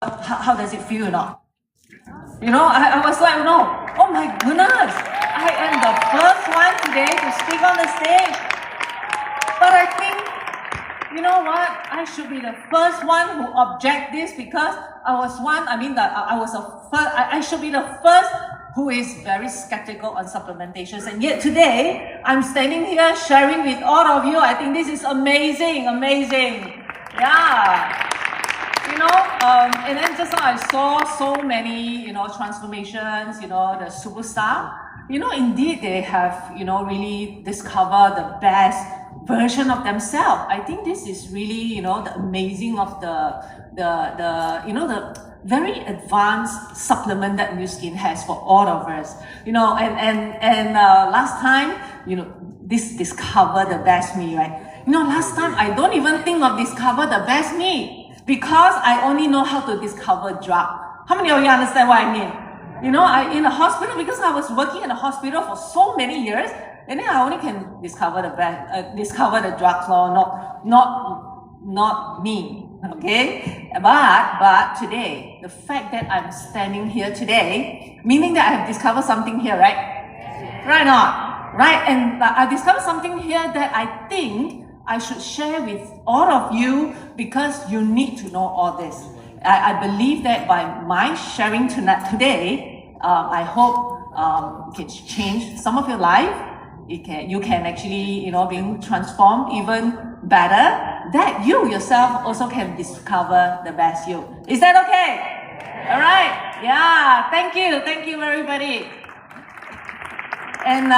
how does it feel or not? I was like, no, oh my goodness, I am the first one today to speak on the stage. But I think, you know what, I should be the first one who object this because I should be the first who is very skeptical on supplementations. And yet today, I'm standing here sharing with all of you. I think this is amazing. Yeah. And then just now I saw so many, transformations, the superstar. Indeed they have, really discovered the best version of themselves. I think this is really, the amazing of the very advanced supplement that Nuskin has for all of us. Last time, this discover the best me, right? Last time I don't even think of discover the best me. Because I only know how to discover drug. How many of you understand what I mean? In the hospital, because I was working in the hospital for so many years, and then I only can discover the drugs, not me. Okay? But today, the fact that I'm standing here today, meaning that I have discovered something here, right? Right or not? Right? And I discovered something here that I think I should share with all of you because you need to know all this. I believe that by my sharing today, I hope it can change some of your life. You can actually, being transformed even better. That you yourself also can discover the best you. Is that okay? All right. Yeah. Thank you, everybody. And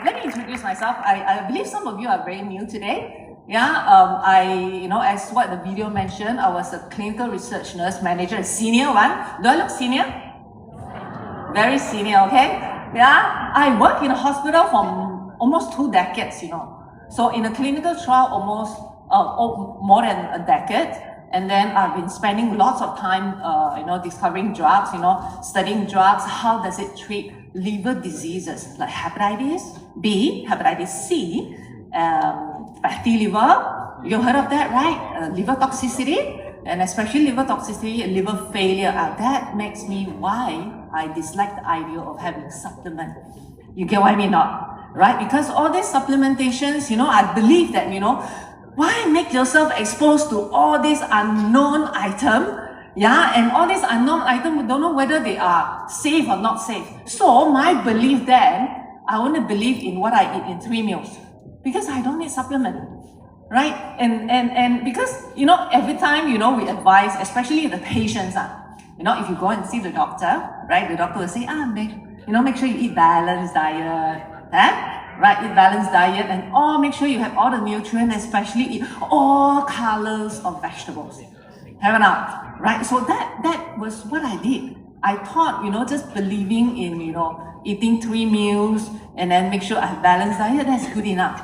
let me introduce myself. I believe some of you are very new today. As what the video mentioned, I was a clinical research nurse manager, a senior one. Do I look senior? Very senior, okay? Yeah, I worked in a hospital for almost 2 decades, So in a clinical trial, almost more than a decade. And then I've been spending lots of time, discovering drugs, studying drugs. How does it treat liver diseases like hepatitis B, hepatitis C, fatty liver? You heard of that, right? Liver toxicity, and especially liver toxicity and liver failure. That makes me why I dislike the idea of having supplement. You get what I mean, not? Right? Because all these supplementations, I believe that, why make yourself exposed to all these unknown items? Yeah, and all these unknown items, we don't know whether they are safe or not safe. So my belief then, I want to believe in what I eat in 3 meals. Because I don't need supplement. Right? And because, every time, we advise, especially the patients, if you go and see the doctor, right, the doctor will say, make sure you eat balanced diet. Right, eat balanced diet and make sure you have all the nutrients, especially eat all colors of vegetables. Have or not? Right? So that was what I did. I thought, just believing in, eating 3 meals and then make sure I have balanced diet, that's good enough.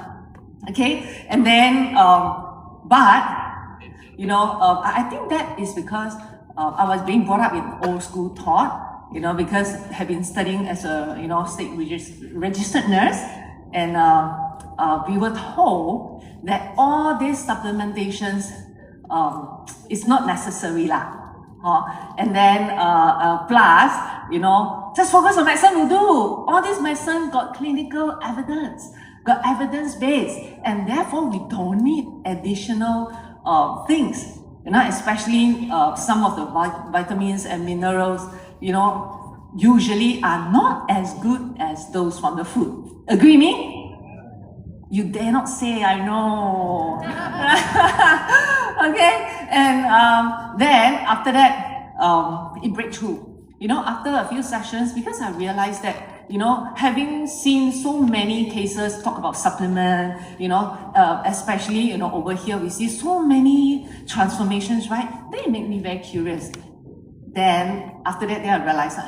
Okay? And then, I think that is because I was being brought up in old school thought, because I have been studying as a, state registered nurse. And we were told that all these supplementations is not necessary lah. And then plus, just focus on medicine will do. All this medicine got clinical evidence, got evidence based, and therefore we don't need additional things. Especially some of the vitamins and minerals, usually are not as good as those from the food. Agree me? You dare not say, I know. Okay? And then after that, it break through. After a few sessions, because I realized that, having seen so many cases talk about supplement, especially, over here, we see so many transformations, right? They make me very curious. Then after that, I realized,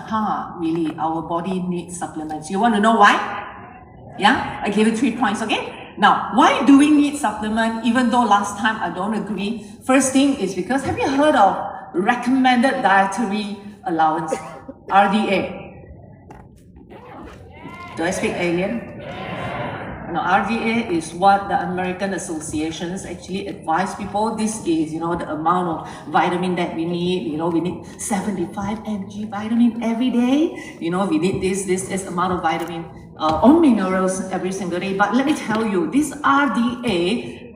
really, our body needs supplements. You want to know why? Yeah, I gave you 3 points, okay? Now, why do we need supplement, even though last time I don't agree? First thing is because, have you heard of recommended dietary allowance, RDA? Do I speak alien? RDA is what the American associations actually advise people. This is, the amount of vitamin that we need. We need 75 mg vitamin every day. We need this amount of vitamin or minerals every single day. But let me tell you, this RDA,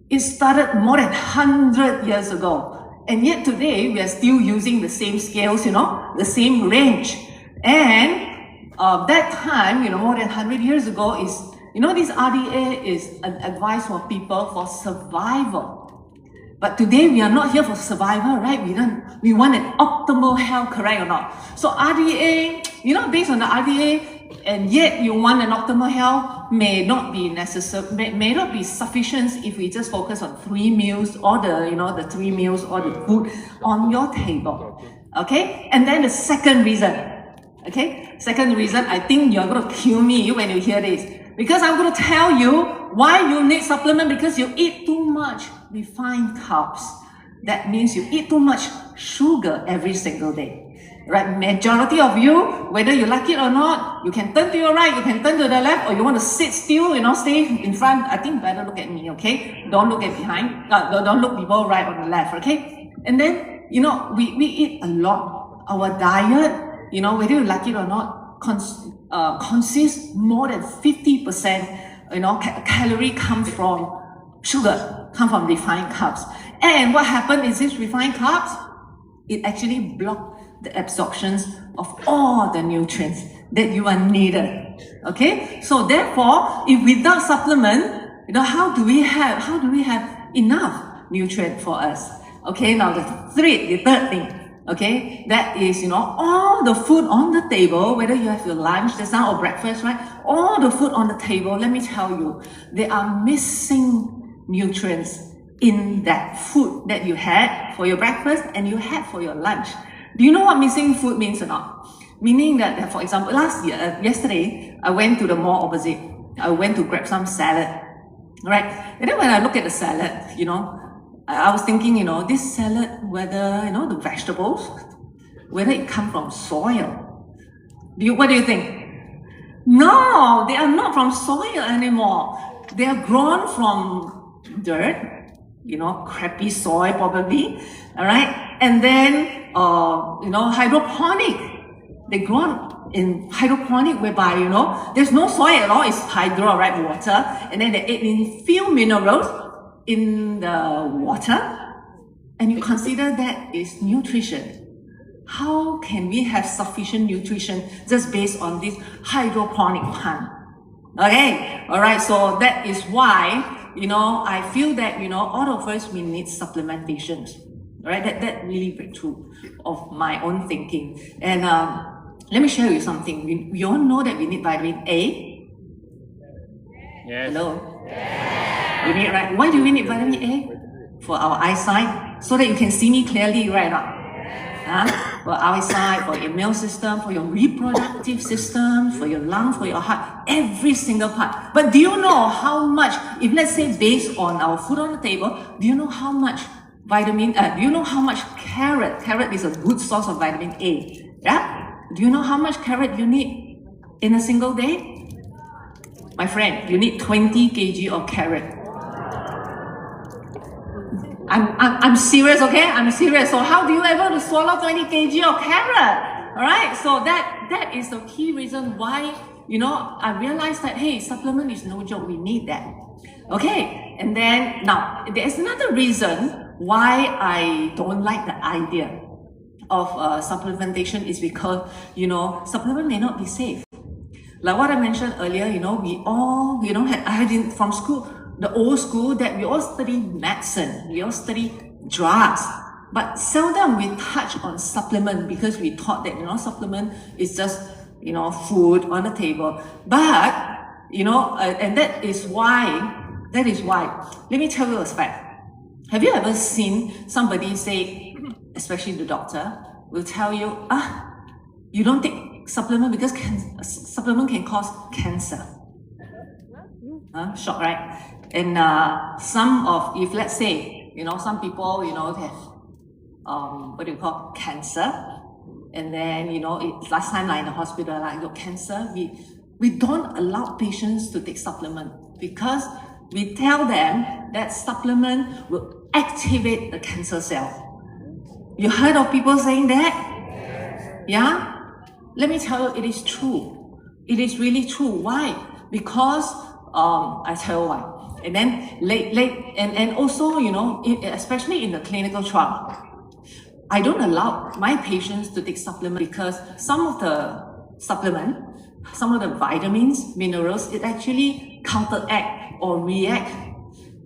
it started more than 100 years ago. And yet today, we are still using the same scales, the same range. And that time, more than 100 years ago is, this RDA is an advice for people for survival. But today we are not here for survival, right? We want an optimal health, correct or not? So RDA, based on the RDA, and yet you want an optimal health may not be necessary, may not be sufficient if we just focus on 3 meals or the 3 meals or the food on your table. Okay? And then the second reason. Okay, second reason, I think you're going to kill me when you hear this. Because I'm going to tell you why you need supplement, because you eat too much refined carbs. That means you eat too much sugar every single day. Right? Majority of you, whether you like it or not, you can turn to your right, you can turn to the left, or you want to sit still, stay in front. I think better look at me, okay? Don't look at behind, don't look people right or the left, okay? And then, we eat a lot. Our diet, whether you like it or not, consists more than 50%, calorie comes from sugar, come from refined carbs. And what happened is this refined carbs, it actually blocks the absorptions of all the nutrients that you are needed. Okay? So therefore, if without supplement, how do we have enough nutrient for us? Okay, now the third thing. Okay, that is, all the food on the table, whether you have your lunch just now or breakfast, right? All the food on the table, let me tell you, there are missing nutrients in that food that you had for your breakfast and you had for your lunch. Do you know what missing food means or not? Meaning that, for example, yesterday, I went to the mall opposite. I went to grab some salad, right? And then when I look at the salad, I was thinking, this salad, whether, the vegetables, whether it come from soil. What do you think? No, they are not from soil anymore. They are grown from dirt, crappy soil probably, all right? And then, hydroponic. They grown in hydroponic whereby, there's no soil at all, it's hydro, right, water. And then they add in few minerals in the water, and you consider that is nutrition. How can we have sufficient nutrition just based on this hydroponic plant? Okay, all right, so that is why, I feel that, all of us, we need supplementations. All right, that really breakthrough of my own thinking. And let me share with you something. We all know that we need vitamin A. Yes. Hello? Yes. We need, right? Why do we need vitamin A? For our eyesight, so that you can see me clearly, right now. For our eyesight, for your immune system, for your reproductive system, for your lungs, for your heart, every single part. But do you know how much, if let's say based on our food on the table, do you know how much vitamin, do you know how much carrot? Carrot is a good source of vitamin A. Yeah? Do you know how much carrot you need in a single day? My friend, you need 20 kg of carrot. I'm serious, okay? I'm serious. So how do you able to swallow 20 kg of carrot? All right. So that is the key reason why, I realized that, hey, supplement is no joke. We need that. Okay. And then now there's another reason why I don't like the idea of supplementation is because, supplement may not be safe. Like what I mentioned earlier, we all, I had in from school, the old school, that we all study medicine, we all study drugs, but seldom we touch on supplement because we thought that, supplement is just, food on the table. But, and that is why, let me tell you a fact. Have you ever seen somebody say, especially the doctor, will tell you, you don't take supplement because supplement can cause cancer. Shock, right? And if let's say, some people, have, cancer. And then, last time like in the hospital, like your cancer, we don't allow patients to take supplement because we tell them that supplement will activate the cancer cell. You heard of people saying that? Yeah? Let me tell you, it is true. It is really true. Why? Because, I tell you why. And then, and also, you know, especially in the clinical trial, I don't allow my patients to take supplement because some of the supplement, some of the vitamins, minerals, it actually counteract or react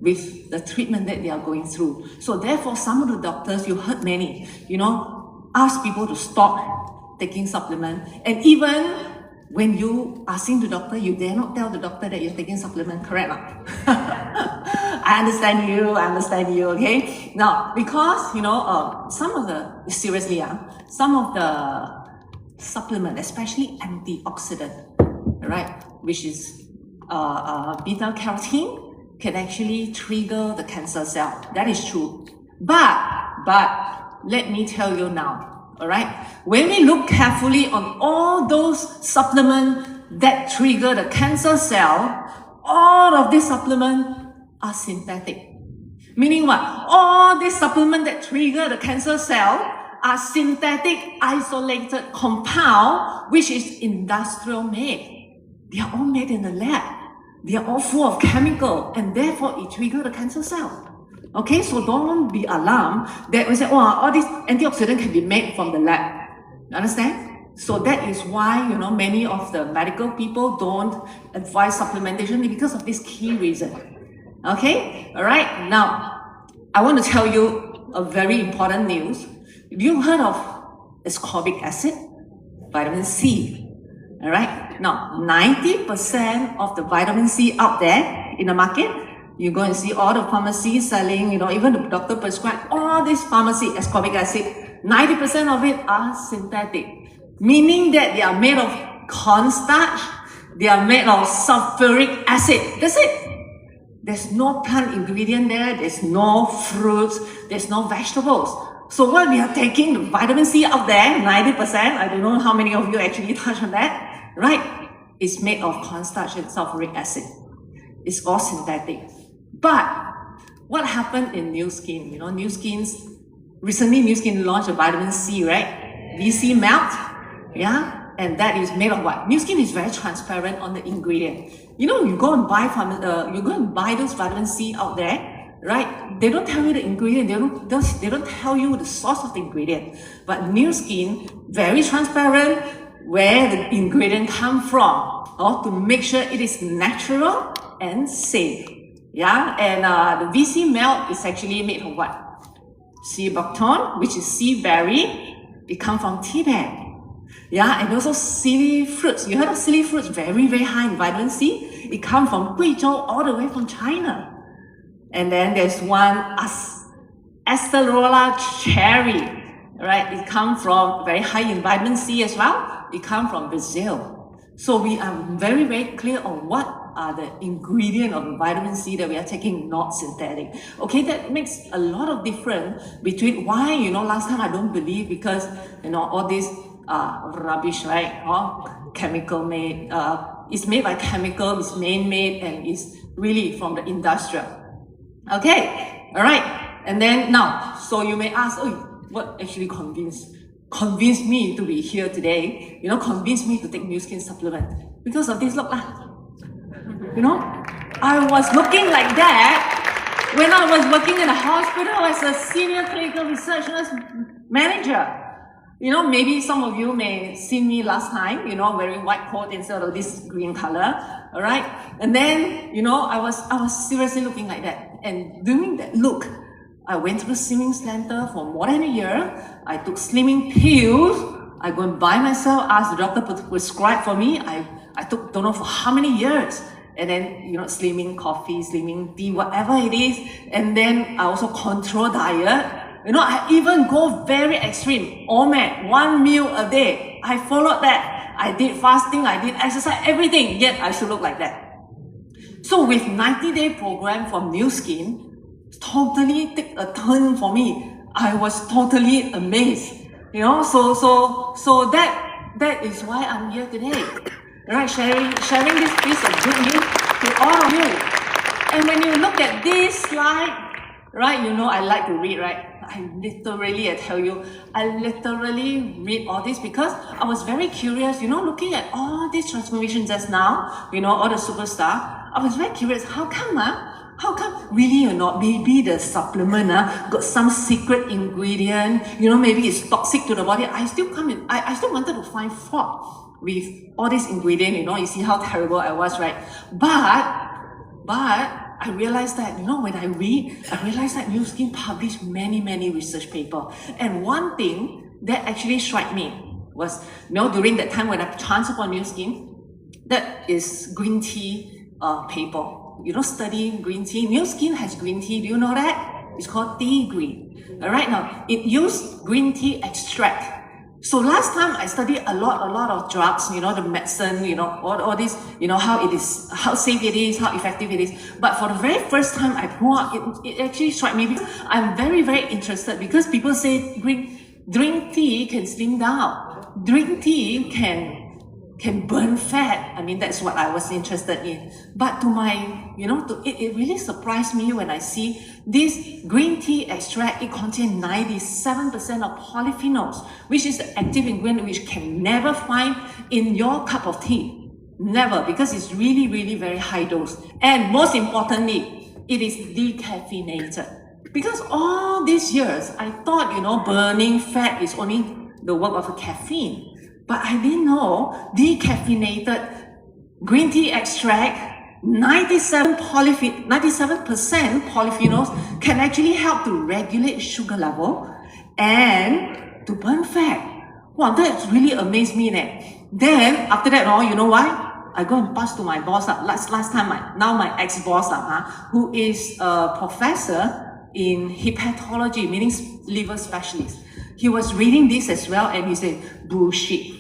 with the treatment that they are going through. So therefore, some of the doctors, you heard many, you know, ask people to stop taking supplement. And even when you are seeing the doctor, you dare not tell the doctor that you're taking supplement, correct? I understand you, okay? Now, because, you know, some of the, seriously, some of the supplement, especially antioxidant, right, which is beta carotene, can actually trigger the cancer cell. That is true. But let me tell you now, all right? When we look carefully on all those supplements that trigger the cancer cell, all of these supplements are synthetic. Meaning what? All these supplements that trigger the cancer cell are synthetic, isolated compound, which is industrial made. They are all made in the lab. They are all full of chemical, and therefore it triggers the cancer cell. Okay, so don't be alarmed that we say, oh, all these antioxidants can be made from the lab. You understand? So that is why, you know, many of the medical people don't advise supplementation because of this key reason. Okay, all right. Now, I want to tell you a very important news. Have you heard of ascorbic acid? Vitamin C. All right. Now, 90% of the vitamin C out there in the market, you go and see all the pharmacies selling, you know, even the doctor prescribe all this pharmacy ascorbic acid. 90% of it are synthetic, meaning that they are made of cornstarch, they are made of sulfuric acid. That's it. There's no plant ingredient there, there's no fruits, there's no vegetables. So what we are taking, the vitamin C out there, 90%, I don't know how many of you actually touch on that, right? It's made of cornstarch and sulfuric acid. It's all synthetic. But what happened in Nuskin? You know, recently Nuskin launched a vitamin C, right? VC melt, yeah? And that is made of what? Nuskin is very transparent on the ingredient. You know, you go and buy those vitamin C out there, right? They don't tell you the ingredient. They don't tell you the source of the ingredient. But Nuskin, very transparent, where the ingredient come from, or to make sure it is natural and safe. Yeah, and the VC melt is actually made of what? Sea buckthorn, which is sea berry. It comes from Tibet. Yeah, and also cili fruits. You heard of cili fruits? Very, very high in vitamin C. It comes from Guizhou, all the way from China. And then there's one Acerola cherry, right? It comes from very high in vitamin C as well. It comes from Brazil. So we are very, very clear on what are the ingredients of the vitamin C that we are taking, not synthetic. Okay, that makes a lot of difference between why, you know, last time I don't believe because, you know, all this rubbish, right? Or chemical made, it's made by chemical, it's man-made, and it's really from the industrial. Okay, all right. And then now, so you may ask, oh, what actually convinced me to be here today? You know, convinced me to take Nuskin supplement because of this look lah. You know, I was looking like that when I was working in a hospital as a senior clinical research nurse manager. You know, maybe some of you may see me last time, you know, wearing white coat instead of this green color, all right? And then, you know, I was seriously looking like that. And during that look, I went to the slimming center for more than a year. I took slimming pills. I go and buy myself, ask the doctor to prescribe for me. I took don't know for how many years. And then, you know, slimming coffee, slimming tea, whatever it is. And then I also control diet. You know, I even go very extreme. OMAD, 1 meal a day. I followed that. I did fasting, I did exercise, everything. Yet I should look like that. So with 90-day program from Nuskin, totally took a turn for me. I was totally amazed. You know, so that is why I'm here today. right? Sharing this piece of good news to all of you. And when you look at this slide, right, you know I like to read, right? I tell you, I literally read all this because I was very curious, you know, looking at all these transformations just now, you know, all the superstar. I was very curious, how come really, you know, maybe the supplement got some secret ingredient, you know, maybe it's toxic to the body. I still wanted to find fault with all these ingredients, you know, you see how terrible I was, right? But I realized that, you know, when I realized that Nuskin published many research papers. And one thing that actually struck me was, you know, during that time when I chanced upon Nuskin, that is green tea paper. You know, studying green tea. Nuskin has green tea. Do you know that? It's called tea green. All right, now it used green tea extract. So last time I studied a lot of drugs, you know, the medicine, you know, all this, you know, how it is, how safe it is, how effective it is. But for the very first time I pour out, it actually struck me because I'm very interested because people say drink tea can slim down. Drink tea can burn fat. I mean, that's what I was interested in. But to my, you know, it really surprised me when I see this green tea extract. It contains 97% of polyphenols, which is the active ingredient which can never find in your cup of tea. Never, because it's really very high dose. And most importantly, it is decaffeinated. Because all these years, I thought, you know, burning fat is only the work of a caffeine. But I didn't know decaffeinated green tea extract, 97% polyphenols can actually help to regulate sugar level and to burn fat. Wow, that really amazed me. Then after that, you know why? I go and pass to my boss. Last time, now my ex-boss, who is a professor in hepatology, meaning liver specialist. He was reading this as well and he said, bullshit.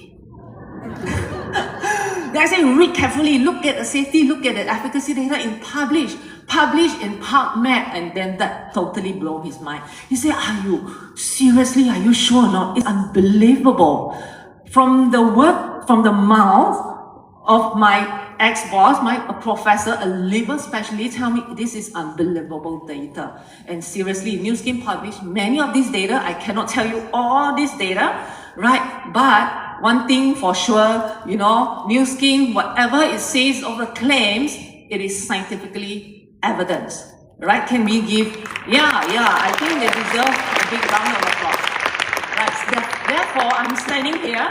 Then I say, read carefully, look at the safety, look at the efficacy data in published in PubMed, and then that totally blew his mind. He said, are you sure or not? It's unbelievable. From the mouth of my ex-boss, my professor, a liver specialist, tell me this is unbelievable data. And seriously, Nuskin published many of these data. I cannot tell you all this data, right? But one thing for sure, you know, Nuskin, whatever it says of the claims, it is scientifically evidence, right? Can we give, I think they deserve a big round of applause, right? Therefore, I'm standing here,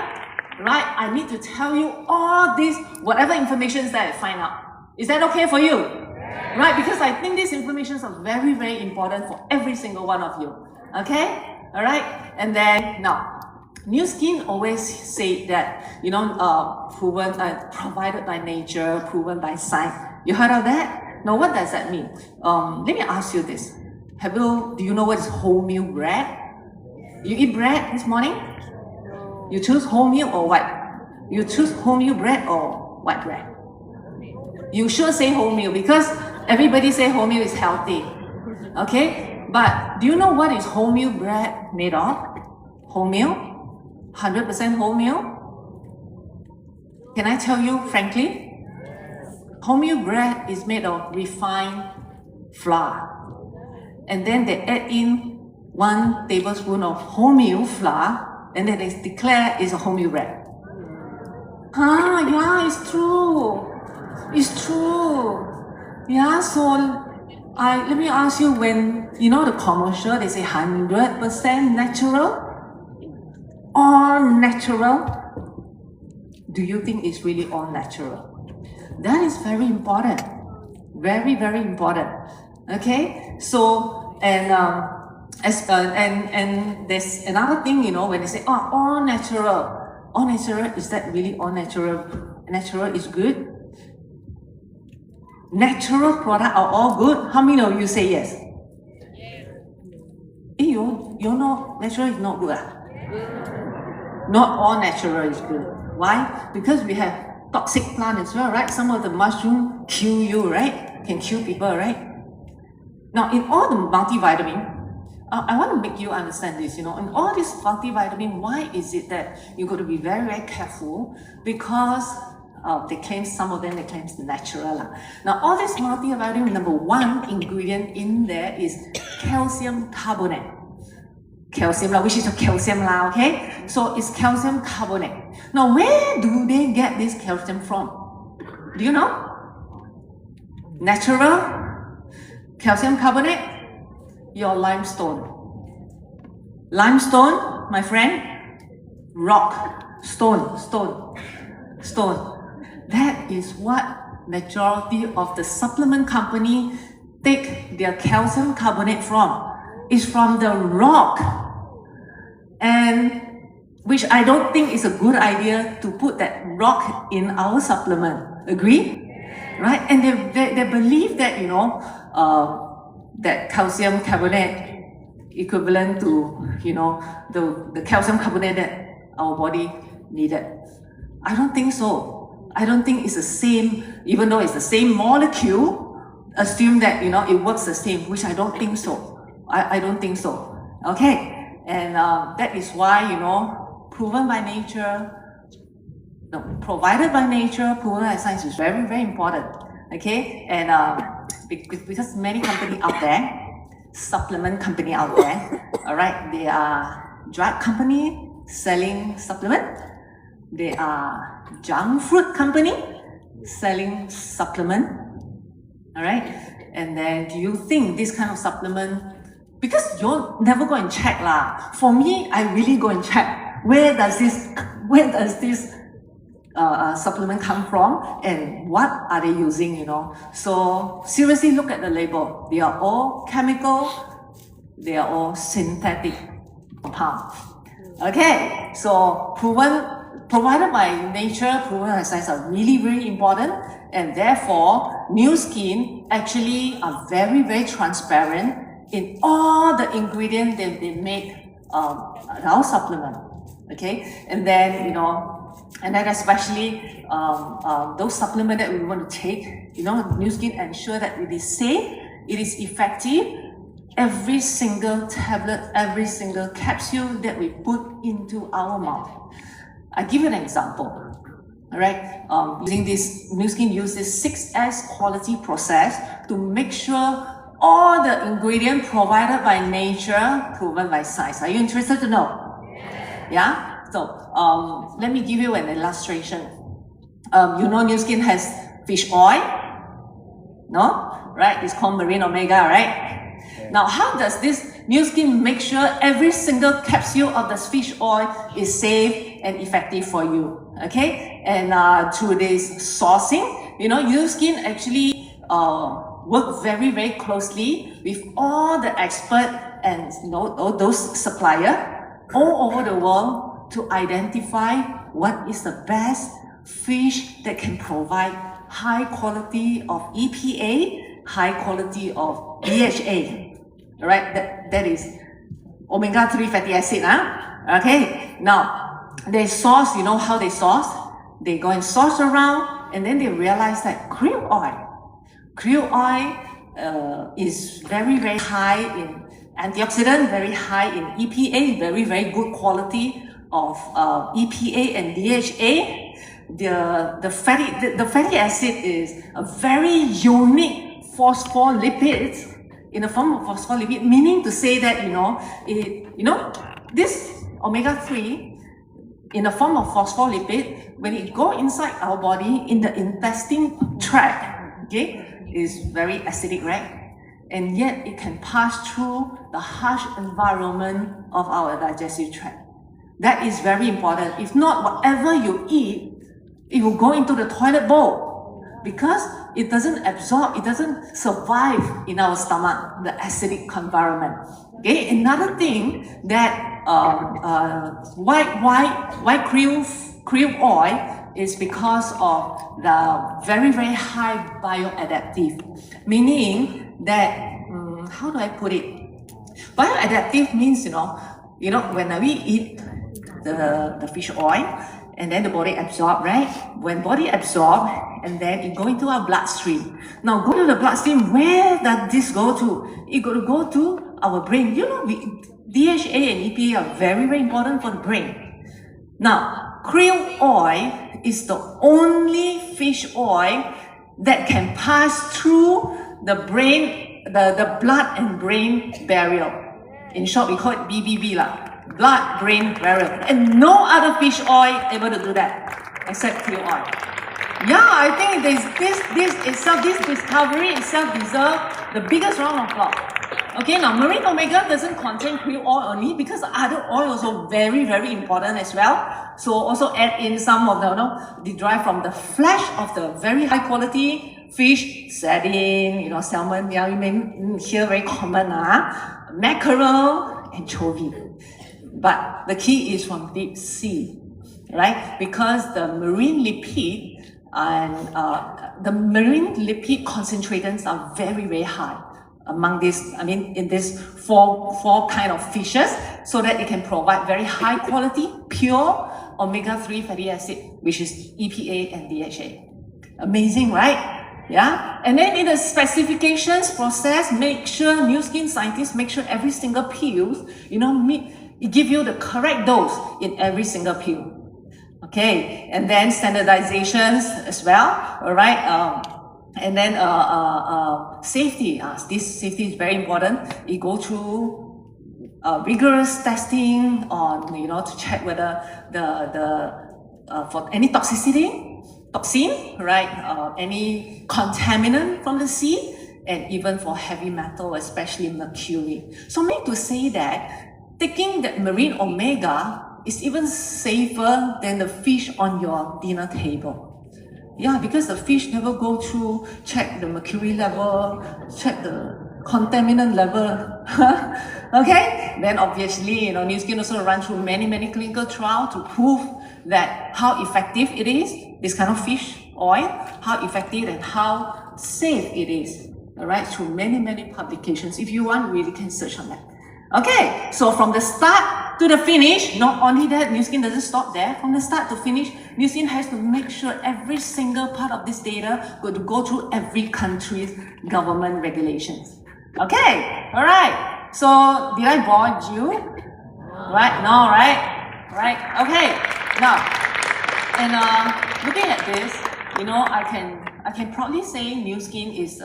right? I need to tell you all this, whatever information that I find out. Is that okay for you? Yeah. Right? Because I think these informations are very important for every single one of you. Okay? All right? And then, now, Nuskin always say that, you know, proven, provided by nature, proven by science. You heard of that? Now, what does that mean? Let me ask you this. Do you know what is wholemeal bread? You eat bread this morning? You choose wholemeal or white? You choose wholemeal bread or white bread? You sure say wholemeal because everybody say wholemeal is healthy. Okay? But do you know what is wholemeal bread made of? Wholemeal? 100% wholemeal? Can I tell you frankly? Wholemeal bread is made of refined flour. And then they add in 1 tablespoon of wholemeal flour, and then they declare it's a wholemeal bread. Yeah, it's true. It's true. Yeah, so let me ask you, when, you know, the commercial, they say 100% natural, all natural. Do you think it's really all natural? That is very important. Very important. Okay? So, and there's another thing, you know, when they say, oh, all natural, is that really all natural? Natural is good? Natural products are all good? How many of you say yes? You know natural is not good. Not all natural is good. Why? Because we have toxic plant as well, right? Some of the mushroom kill you, right? Can kill people, right? Now, in all the multivitamin, I want to make you understand this, you know, in all this multivitamin, why is it that you got to be very careful? Because They claim some of them, they claim it's natural. Now, all this multivitamin, number one ingredient in there is calcium carbonate. Calcium, which is your calcium, okay? So it's calcium carbonate. Now, where do they get this calcium from? Do you know? Natural calcium carbonate, your limestone. Limestone, my friend, rock, stone. That is what majority of the supplement company take their calcium carbonate from. It's from the rock. And which I don't think is a good idea to put that rock in our supplement. Agree? Right? And they believe that, that calcium carbonate equivalent to, the calcium carbonate that our body needed. I don't think so. I don't think it's the same, even though it's the same molecule, assume that, it works the same, which I don't think so. I don't think so. Okay? And that is why, proven by nature, provided by nature, proven by science is very, very important. Okay? And because many companies out there, supplement company out there, all right, they are drug company selling supplement. They are junk food company selling supplement, all right. And then do you think this kind of supplement, because you'll never go and check lah. For me, I really go and check where does this supplement come from and what are they using, So seriously look at the label. They are all chemical, they are all synthetic compounds. Okay, so provided by nature, proven by science are really, very important, and therefore Nuskin actually are very, very transparent in all the ingredients that they make our supplement. Okay, and then and then especially those supplements that we want to take, Nuskin ensure that it is safe, it is effective. Every single tablet, every single capsule that we put into our mouth. I give you an example. All right, using this Nuskin use this 6S quality process to make sure all the ingredients provided by nature, proven by science. Are you interested to know? Yeah. So let me give you an illustration. Nuskin has fish oil, no? Right? It's called marine omega, right? Now, how does this Nuskin make sure every single capsule of the fish oil is safe and effective for you? Okay, and through this sourcing, Nuskin actually work very, very closely with all the experts and all those suppliers all over the world to identify what is the best fish that can provide high quality of EPA, high quality of DHA. Right, that is omega-3 fatty acid. Okay, now they source, how they source? They go and source around, and then they realize that krill oil is very, very high in antioxidant, very high in EPA, very, very good quality of EPA and DHA. The fatty acid is a very unique phospholipid in the form of phospholipid, meaning to say that this omega-3 in the form of phospholipid, when it go inside our body in the intestine tract, okay, is very acidic, right? And yet it can pass through the harsh environment of our digestive tract. That is very important. If not, whatever you eat, it will go into the toilet bowl because it doesn't absorb, it doesn't survive in our stomach, the acidic environment. Okay, another thing that why krill oil is because of the very, very high bioadaptive, meaning that how do I put it? Bioadaptive means when we eat the fish oil and then the body absorb, right? When body absorb and then it go into our bloodstream. Now go to the bloodstream, where does this go to? It got to go to our brain. DHA and EPA are very, very important for the brain. Now, krill oil is the only fish oil that can pass through the brain, the blood and brain barrier. In short, we call it BBB lah, blood-brain barrier. And no other fish oil able to do that except krill oil. Yeah, I think this discovery itself deserves the biggest round of applause. Okay, now marine omega doesn't contain krill oil only because other oil also very, very important as well. So also add in some of the, derived from the flesh of the very high quality fish, sardine, salmon, yeah, you may hear very common, mackerel, anchovy. But the key is from deep sea, right? Because the marine lipid and the marine lipid concentrators are very, very high among these, in these four kind of fishes, so that it can provide very high quality, pure omega-3 fatty acid, which is EPA and DHA. Amazing, right? Yeah. And then in the specifications process, make sure Nuskin scientists make sure every single pill, it give you the correct dose in every single pill. Okay, and then standardizations as well, all right, and then safety. This safety is very important. You go through rigorous testing on, to check whether for any toxin, right, any contaminant from the sea, and even for heavy metal, especially mercury. So I mean to say that taking the marine omega is even safer than the fish on your dinner table. Yeah, because the fish never go through, check the mercury level, check the contaminant level. Okay? Then obviously, Nuskin also run through many, many clinical trials to prove that how effective it is, this kind of fish oil, how effective and how safe it is. Alright, through many, many publications. If you want, really can search on that. Okay, so from the start to the finish, not only that, Nuskin doesn't stop there. From the start to finish, Nuskin has to make sure every single part of this data going to go through every country's government regulations. Okay, all right. So did I bore you? Right? No, right? Right. Okay. Now, and looking at this, I can proudly say Nuskin is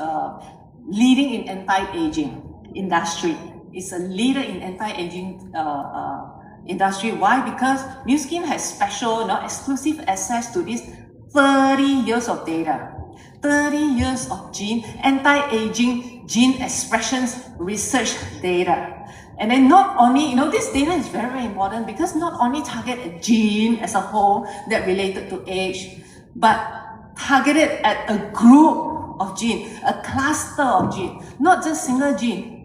leading in anti-aging industry. It's a leader in anti-aging industry. Why? Because Nuskin has special, exclusive access to this 30 years of data, 30 years of anti-aging gene expressions research data. And then not only, this data is very, very important because not only target a gene as a whole that related to age, but targeted at a group of gene, a cluster of gene, not just single gene.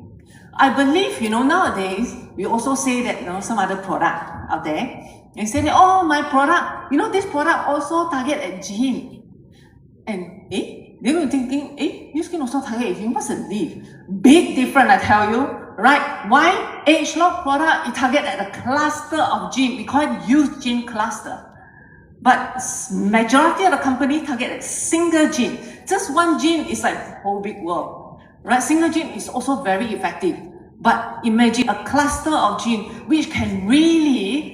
I believe, nowadays, we also say that, some other product out there, and say that, oh, my product, this product also target a gene. And, they're going to thinking, Nuskin also target a gene. What's the diff? Big difference, I tell you, right? Why ageLOC product, it target at a cluster of gene. We call it youth gene cluster. But majority of the company target a single gene. Just one gene is like a whole big world. Right, single gene is also very effective, but imagine a cluster of genes which can really,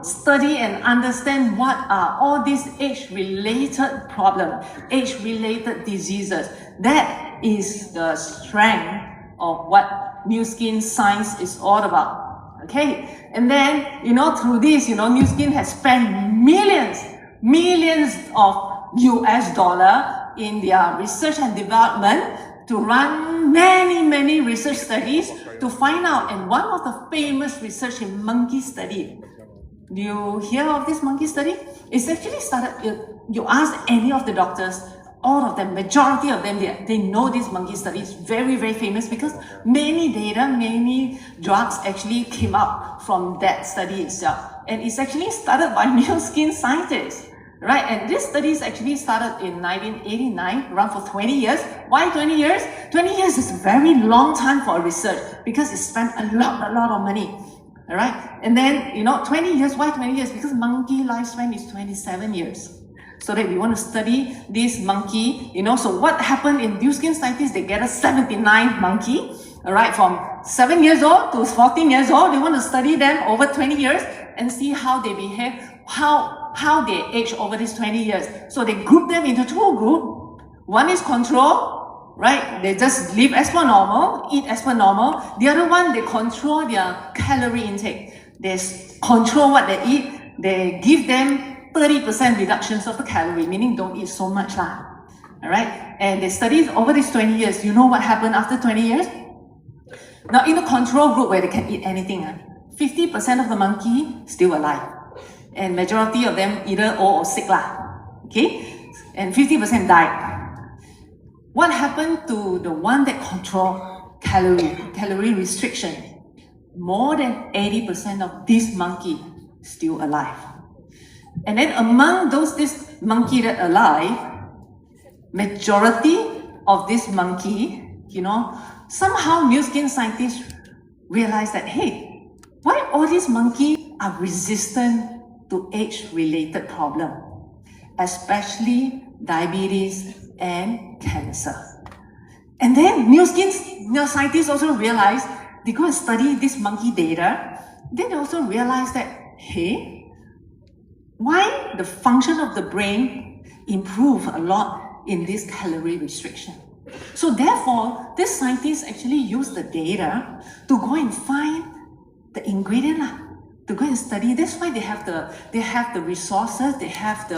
study and understand what are all these age-related problems, age-related diseases. That is the strength of what Nuskin science is all about. Okay, and then through this, Nuskin has spent millions of US dollar in their research and development to run many research studies to find out. And one of the famous research in monkey study. Do you hear of this monkey study? It's actually started, you ask any of the doctors, all of them, majority of them, they know this monkey study is very, very famous because many data, many drugs actually came out from that study itself. And it's actually started by Nuskin scientists. Right, and this study actually started in 1989, run for 20 years. Why 20 years? 20 years is a very long time for research because it spent a lot of money. All right, and then 20 years. Why 20 years? Because monkey lifespan is 27 years. So that we want to study this monkey. So what happened in Nuskin scientists? They get a 79 monkey. All right, from 7 years old to 14 years old. They want to study them over 20 years and see how they behave. how they age over these 20 years. So they group them into two groups. One is control, right? They just live as per normal, eat as per normal. The other one, they control their calorie intake. They control what they eat. They give them 30% reductions of the calorie, meaning don't eat so much lah. Alright? And they studied over these 20 years. You know what happened after 20 years? Now in the control group where they can eat anything, 50% of the monkey still alive. And majority of them either old or sick lah. Okay? And 50% died. What happened to the one that control calorie restriction? More than 80% of this monkey still alive. And then among this monkey that alive, majority of this monkey, somehow Nuskin scientists realized that, hey, why all these monkeys are resistant to age-related problem, especially diabetes and cancer. And then Nuskin scientists also realized, they go and study this monkey data, then they also realized that, hey, why the function of the brain improve a lot in this calorie restriction. So therefore, these scientists actually use the data to go and find the ingredient, to go and study. That's why they have the resources, they have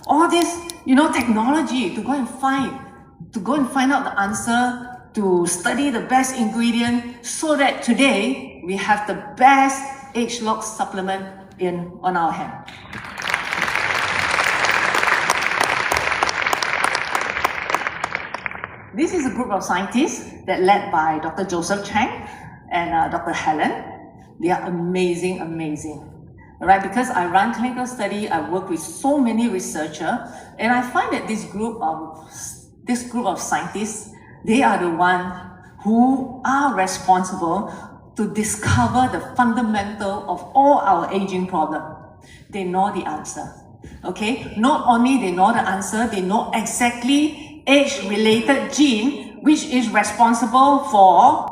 all this technology to go and find out the answer, to study the best ingredient, so that today we have the best ageLOC supplement on our hand. This is a group of scientists that led by Dr. Joseph Chang and Dr. Helen. They are amazing. All right, because I run clinical study, I work with so many researchers, and I find that this group of scientists, they are the ones who are responsible to discover the fundamental of all our aging problem. They know the answer. Okay, not only they know the answer, they know exactly age-related gene which is responsible for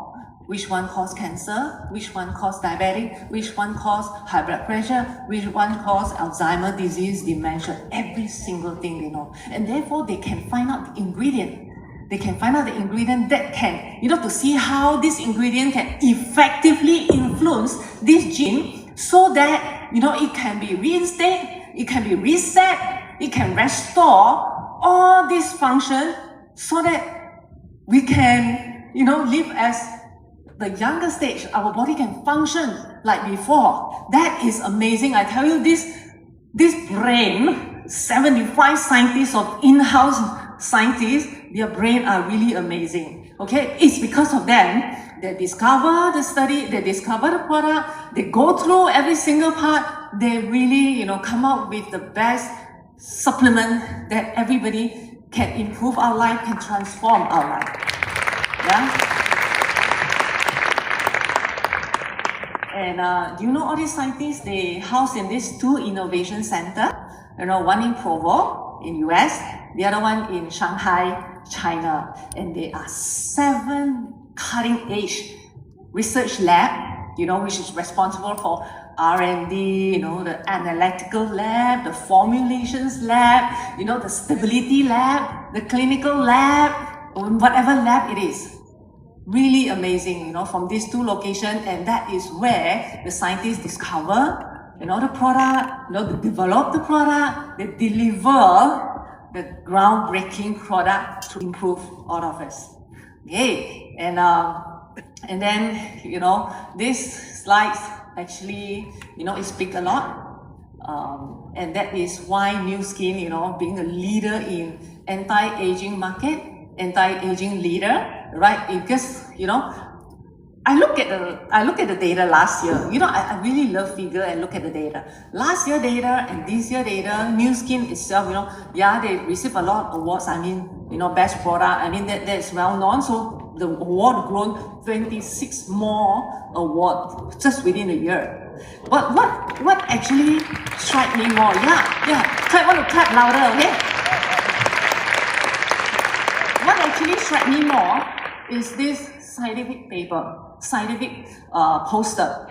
which one cause cancer, which one cause diabetic, which one cause high blood pressure, which one cause Alzheimer's disease, dementia, every single thing they know. And therefore they can find out the ingredient. They can find out the ingredient that can, to see how this ingredient can effectively influence this gene so that, it can be reinstated, it can be reset, it can restore all this function so that we can, live as the younger stage. Our body can function like before. That is amazing. I tell you, this brain, 75 scientists of in-house scientists, their brain are really amazing. Okay, it's because of them. They discover the study, they discover the product, they go through every single part, they really, come up with the best supplement that everybody can improve our life, can transform our life. Yeah? And do you know all these scientists, they house in these two innovation centers, one in Provo in US, the other one in Shanghai, China. And there are 7 cutting-edge research lab, which is responsible for R&D, the analytical lab, the formulations lab, the stability lab, the clinical lab, whatever lab it is. Really amazing, from these 2 locations, and that is where the scientists discover, the product, they develop the product, they deliver the groundbreaking product to improve all of us. Okay, and then, this slides actually, it speaks a lot, and that is why Nuskin, being a leader in anti-aging market, anti-aging leader, right? Because I look at the data last year. I really love figure and look at the data. Last year data and this year data, Nuskin itself, they receive a lot of awards. Best product. That's well known. So the award grown 26 more awards just within a year. What actually struck me more? I want to clap louder, okay? What actually struck me more is this scientific paper, scientific poster.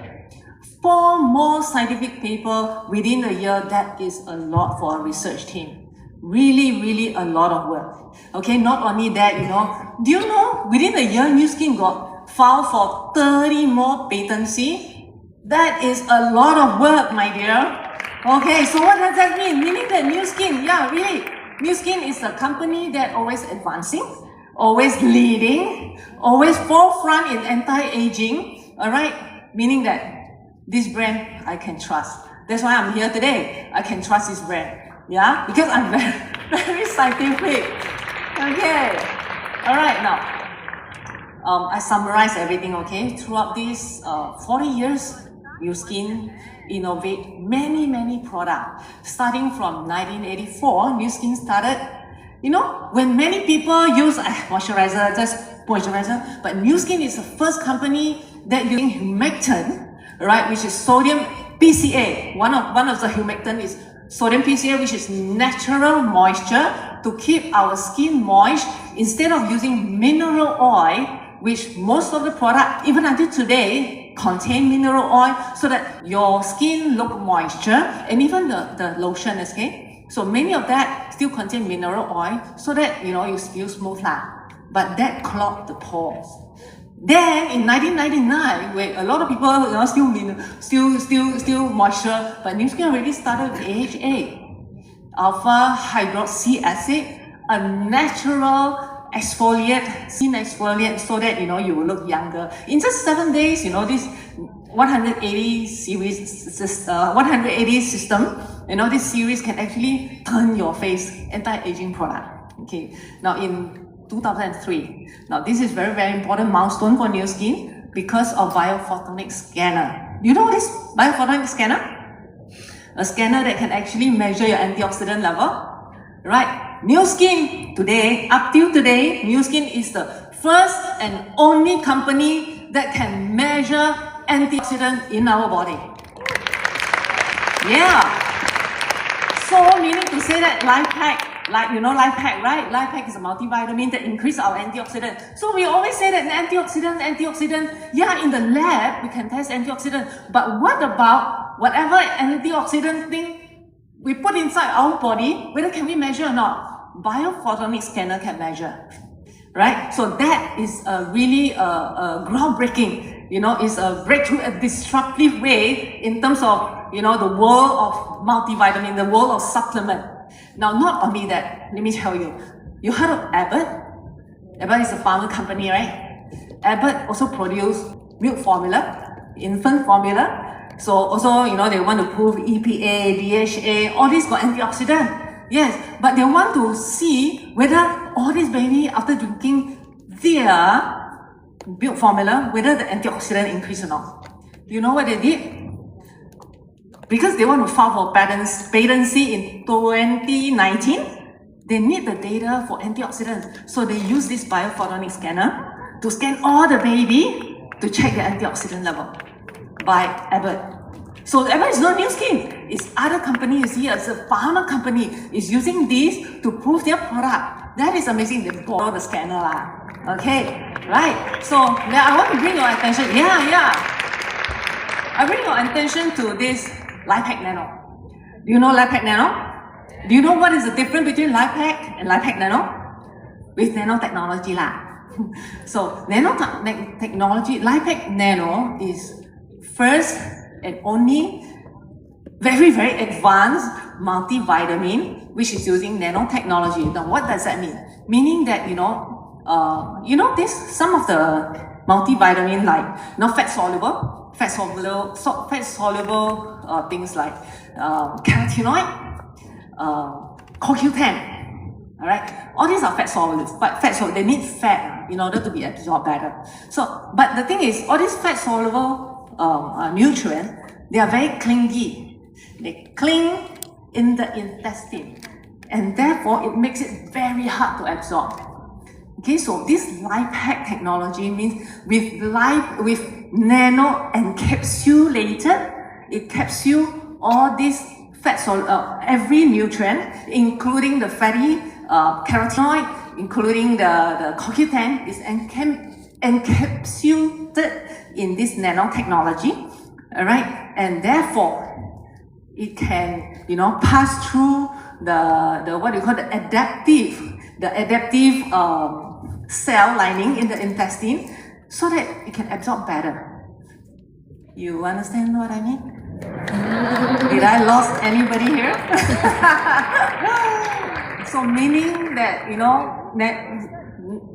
4 more scientific paper within a year. That is a lot for a research team. Really a lot of work. Okay, not only that, do you know within a year, Nuskin got filed for 30 more patents? That is a lot of work, my dear. Okay, so what does that mean? Meaning that Nuskin, Nuskin is a company that always advancing, always leading, always forefront in anti-aging, all right? Meaning that this brand I can trust. That's why I'm here today. I can trust this brand, yeah? Because I'm very scientific. Okay, all right, now, I summarize everything, okay? Throughout these 40 years, Nuskin innovate many products. Starting from 1984, Nuskin started, when many people use moisturizer, just moisturizer, but Nuskin is the first company that using humectant, right, which is sodium PCA. One of the humectant is sodium PCA, which is natural moisture to keep our skin moist instead of using mineral oil, which most of the product, even until today, contain mineral oil so that your skin look moisture, and even the lotion, okay? So many of that still contain mineral oil so that, you feel smooth lah. But that clogged the pores. Then in 1999, where a lot of people still moisture, but Nuskin already started with AHA, alpha hydroxy acid, a natural exfoliate, skin exfoliate, so that you will look younger. In just 7 days, this 180 series, 180 system, this series can actually turn your face anti-aging product. Okay, now in 2003, now this is very important milestone for Nuskin because of biophotonic scanner. You know what is biophotonic scanner? A scanner that can actually measure your antioxidant level, right? Nuskin today, up till today, Nuskin is the first and only company that can measure antioxidant in our body. Yeah. So meaning to say that life hack, life hack, right? Life hack is a multivitamin that increase our antioxidant. So we always say that antioxidant. Yeah, in the lab we can test antioxidant. But what about whatever antioxidant thing we put inside our body, whether can we measure or not? Biophotonic scanner can measure, right? So that is a really groundbreaking, is a breakthrough, a disruptive way in terms of, the world of multivitamin, the world of supplement. Now, not only that, let me tell you, you heard of Abbott? Abbott is a pharma company, right? Abbott also produce milk formula, infant formula. So also, they want to prove EPA, DHA, all these got antioxidant. Yes, but they want to see whether all these baby, after drinking their milk formula, whether the antioxidant increase or not. You know what they did? Because they want to file for patency in 2019, they need the data for antioxidants. So they use this biophotonic scanner to scan all the baby to check the antioxidant level by Abbott. So Abbott is not Nuskin. It's other company, you see, it's a pharma company is using this to prove their product. That is amazing. They borrow the scanner lah. Okay, right. So now I want to bring your attention. I bring your attention to this LifeHack Nano. Do you know LifeHack Nano? Do you know what is the difference between LifeHack and LifeHack Nano? With nanotechnology lah. So nanotechnology, LifeHack Nano is first and only very advanced multivitamin which is using nanotechnology. Now what does that mean? Meaning that this some of the multivitamin like fat soluble things like carotenoid, CoQ10, all right, all these are fat soluble, they need fat in order to be absorbed better. So but the thing is, all these fat soluble nutrients, they are very clingy. They cling in the intestine, and therefore it makes it very hard to absorb. Okay, so this life hack technology means with nano encapsulated, it capsule all these fat every nutrient, including the fatty carotenoid, including the CoQ10, is encapsulated in this nanotechnology all right? And therefore, it can, pass through the what you call the adaptive cell lining in the intestine, so that it can absorb better. You understand what I mean? Did I lost anybody here? So meaning that,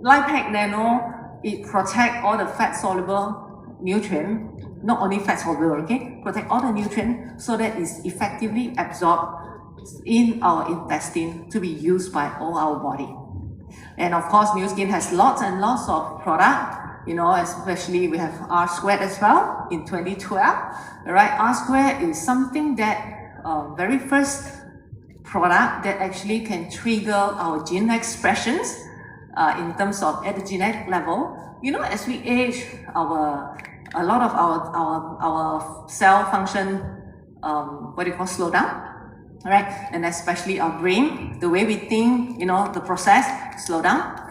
Life Hack Nano, it protects all the fat soluble nutrient, not only fat soluble, okay? Protect all the nutrients so that it's effectively absorbed in our intestine to be used by all our body. And of course, Nuskin has lots and lots of product, especially we have R squared as well in 2012. Right? R squared is something that very first product that actually can trigger our gene expressions in terms of at the genetic level. As we age, a lot of our cell function, slow down. Right? And especially our brain, the way we think, the process, slow down.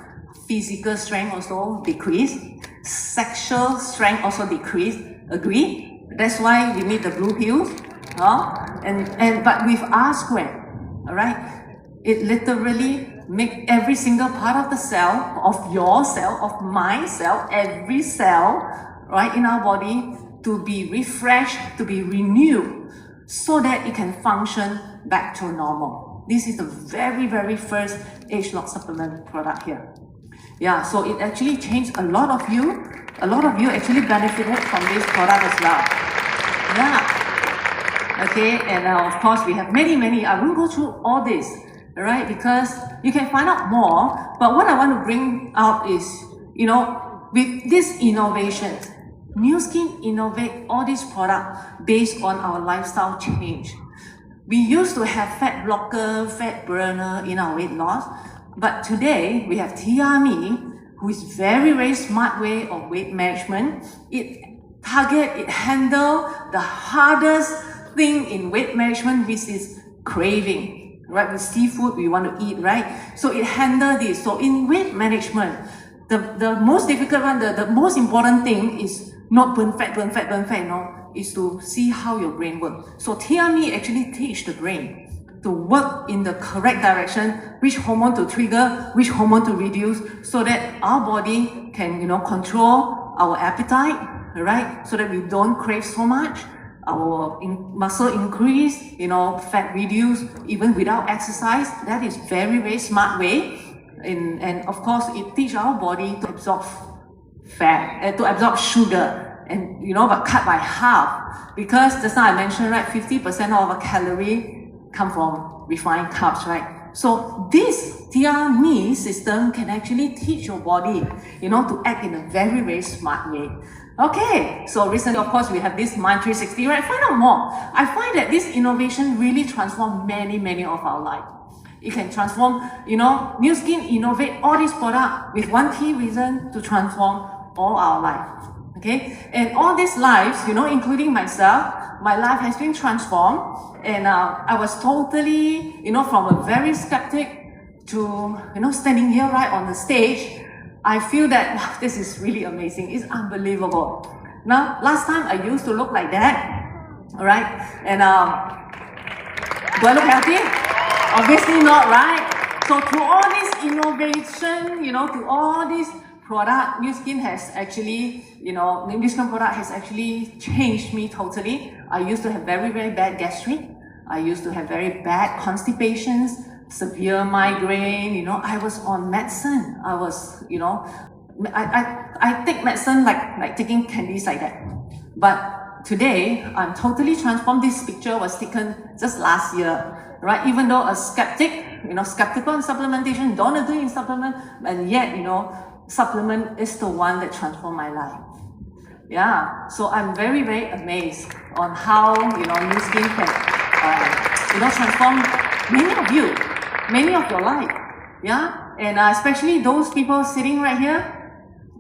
Physical strength also decrease. Sexual strength also decrease. Agree? That's why we need the blue pills. But with R squared, all right, it literally make every single part of the cell, of your cell, of my cell, every cell, right, in our body to be refreshed, to be renewed, so that it can function back to normal. This is the very, very first ageLOC supplement product here. Yeah, so it actually changed a lot of you. A lot of you actually benefited from this product as well. Yeah. Okay, and of course we have many. I won't go through all this, right? Because you can find out more. But what I want to bring out is, with this innovation, Nuskin innovate all these products based on our lifestyle change. We used to have fat blocker, fat burner in our weight loss, but today we have TRME, who is very, very smart way of weight management. It handle the hardest thing in weight management, which is craving, right? With seafood, we want to eat, right? So it handle this. So in weight management, the most difficult one, the most important thing is not burn fat, is to see how your brain works. So TRME actually teach the brain to work in the correct direction, which hormone to trigger, which hormone to reduce, so that our body can, control our appetite, right? So that we don't crave so much, our muscle increase, fat reduce, even without exercise. That is very, very smart way. And of course, it teach our body to absorb fat, to absorb sugar, and but cut by half, because just now I mentioned, right, 50% of our calorie come from refined carbs, right? So this TRME system can actually teach your body, to act in a very, very smart way. Okay, so recently, of course, we have this Mind 360, right? Find out more. I find that this innovation really transformed many of our life. It can transform, Nuskin innovate all these products with one key reason: to transform all our life. Okay, and all these lives, including myself, my life has been transformed, and I was totally, from a very skeptic to, standing here right on the stage. I feel that wow, this is really amazing. It's unbelievable. Now, last time I used to look like that, all right? And do I look healthy? Obviously not, right? So through all this innovation, to all this product, Nuskin has actually, Nuskin product has actually changed me totally. I used to have very, very bad gastric. I used to have very bad constipations, severe migraine. I was on medicine. I was, I take medicine like taking candies like that. But today, I'm totally transformed. This picture was taken just last year, right? Even though a skeptic, skeptical on supplementation, don't agree in supplement, and yet, supplement is the one that transformed my life. Yeah, so I'm very, very amazed on how, Nuskin can, transform many of your life. Yeah, and especially those people sitting right here,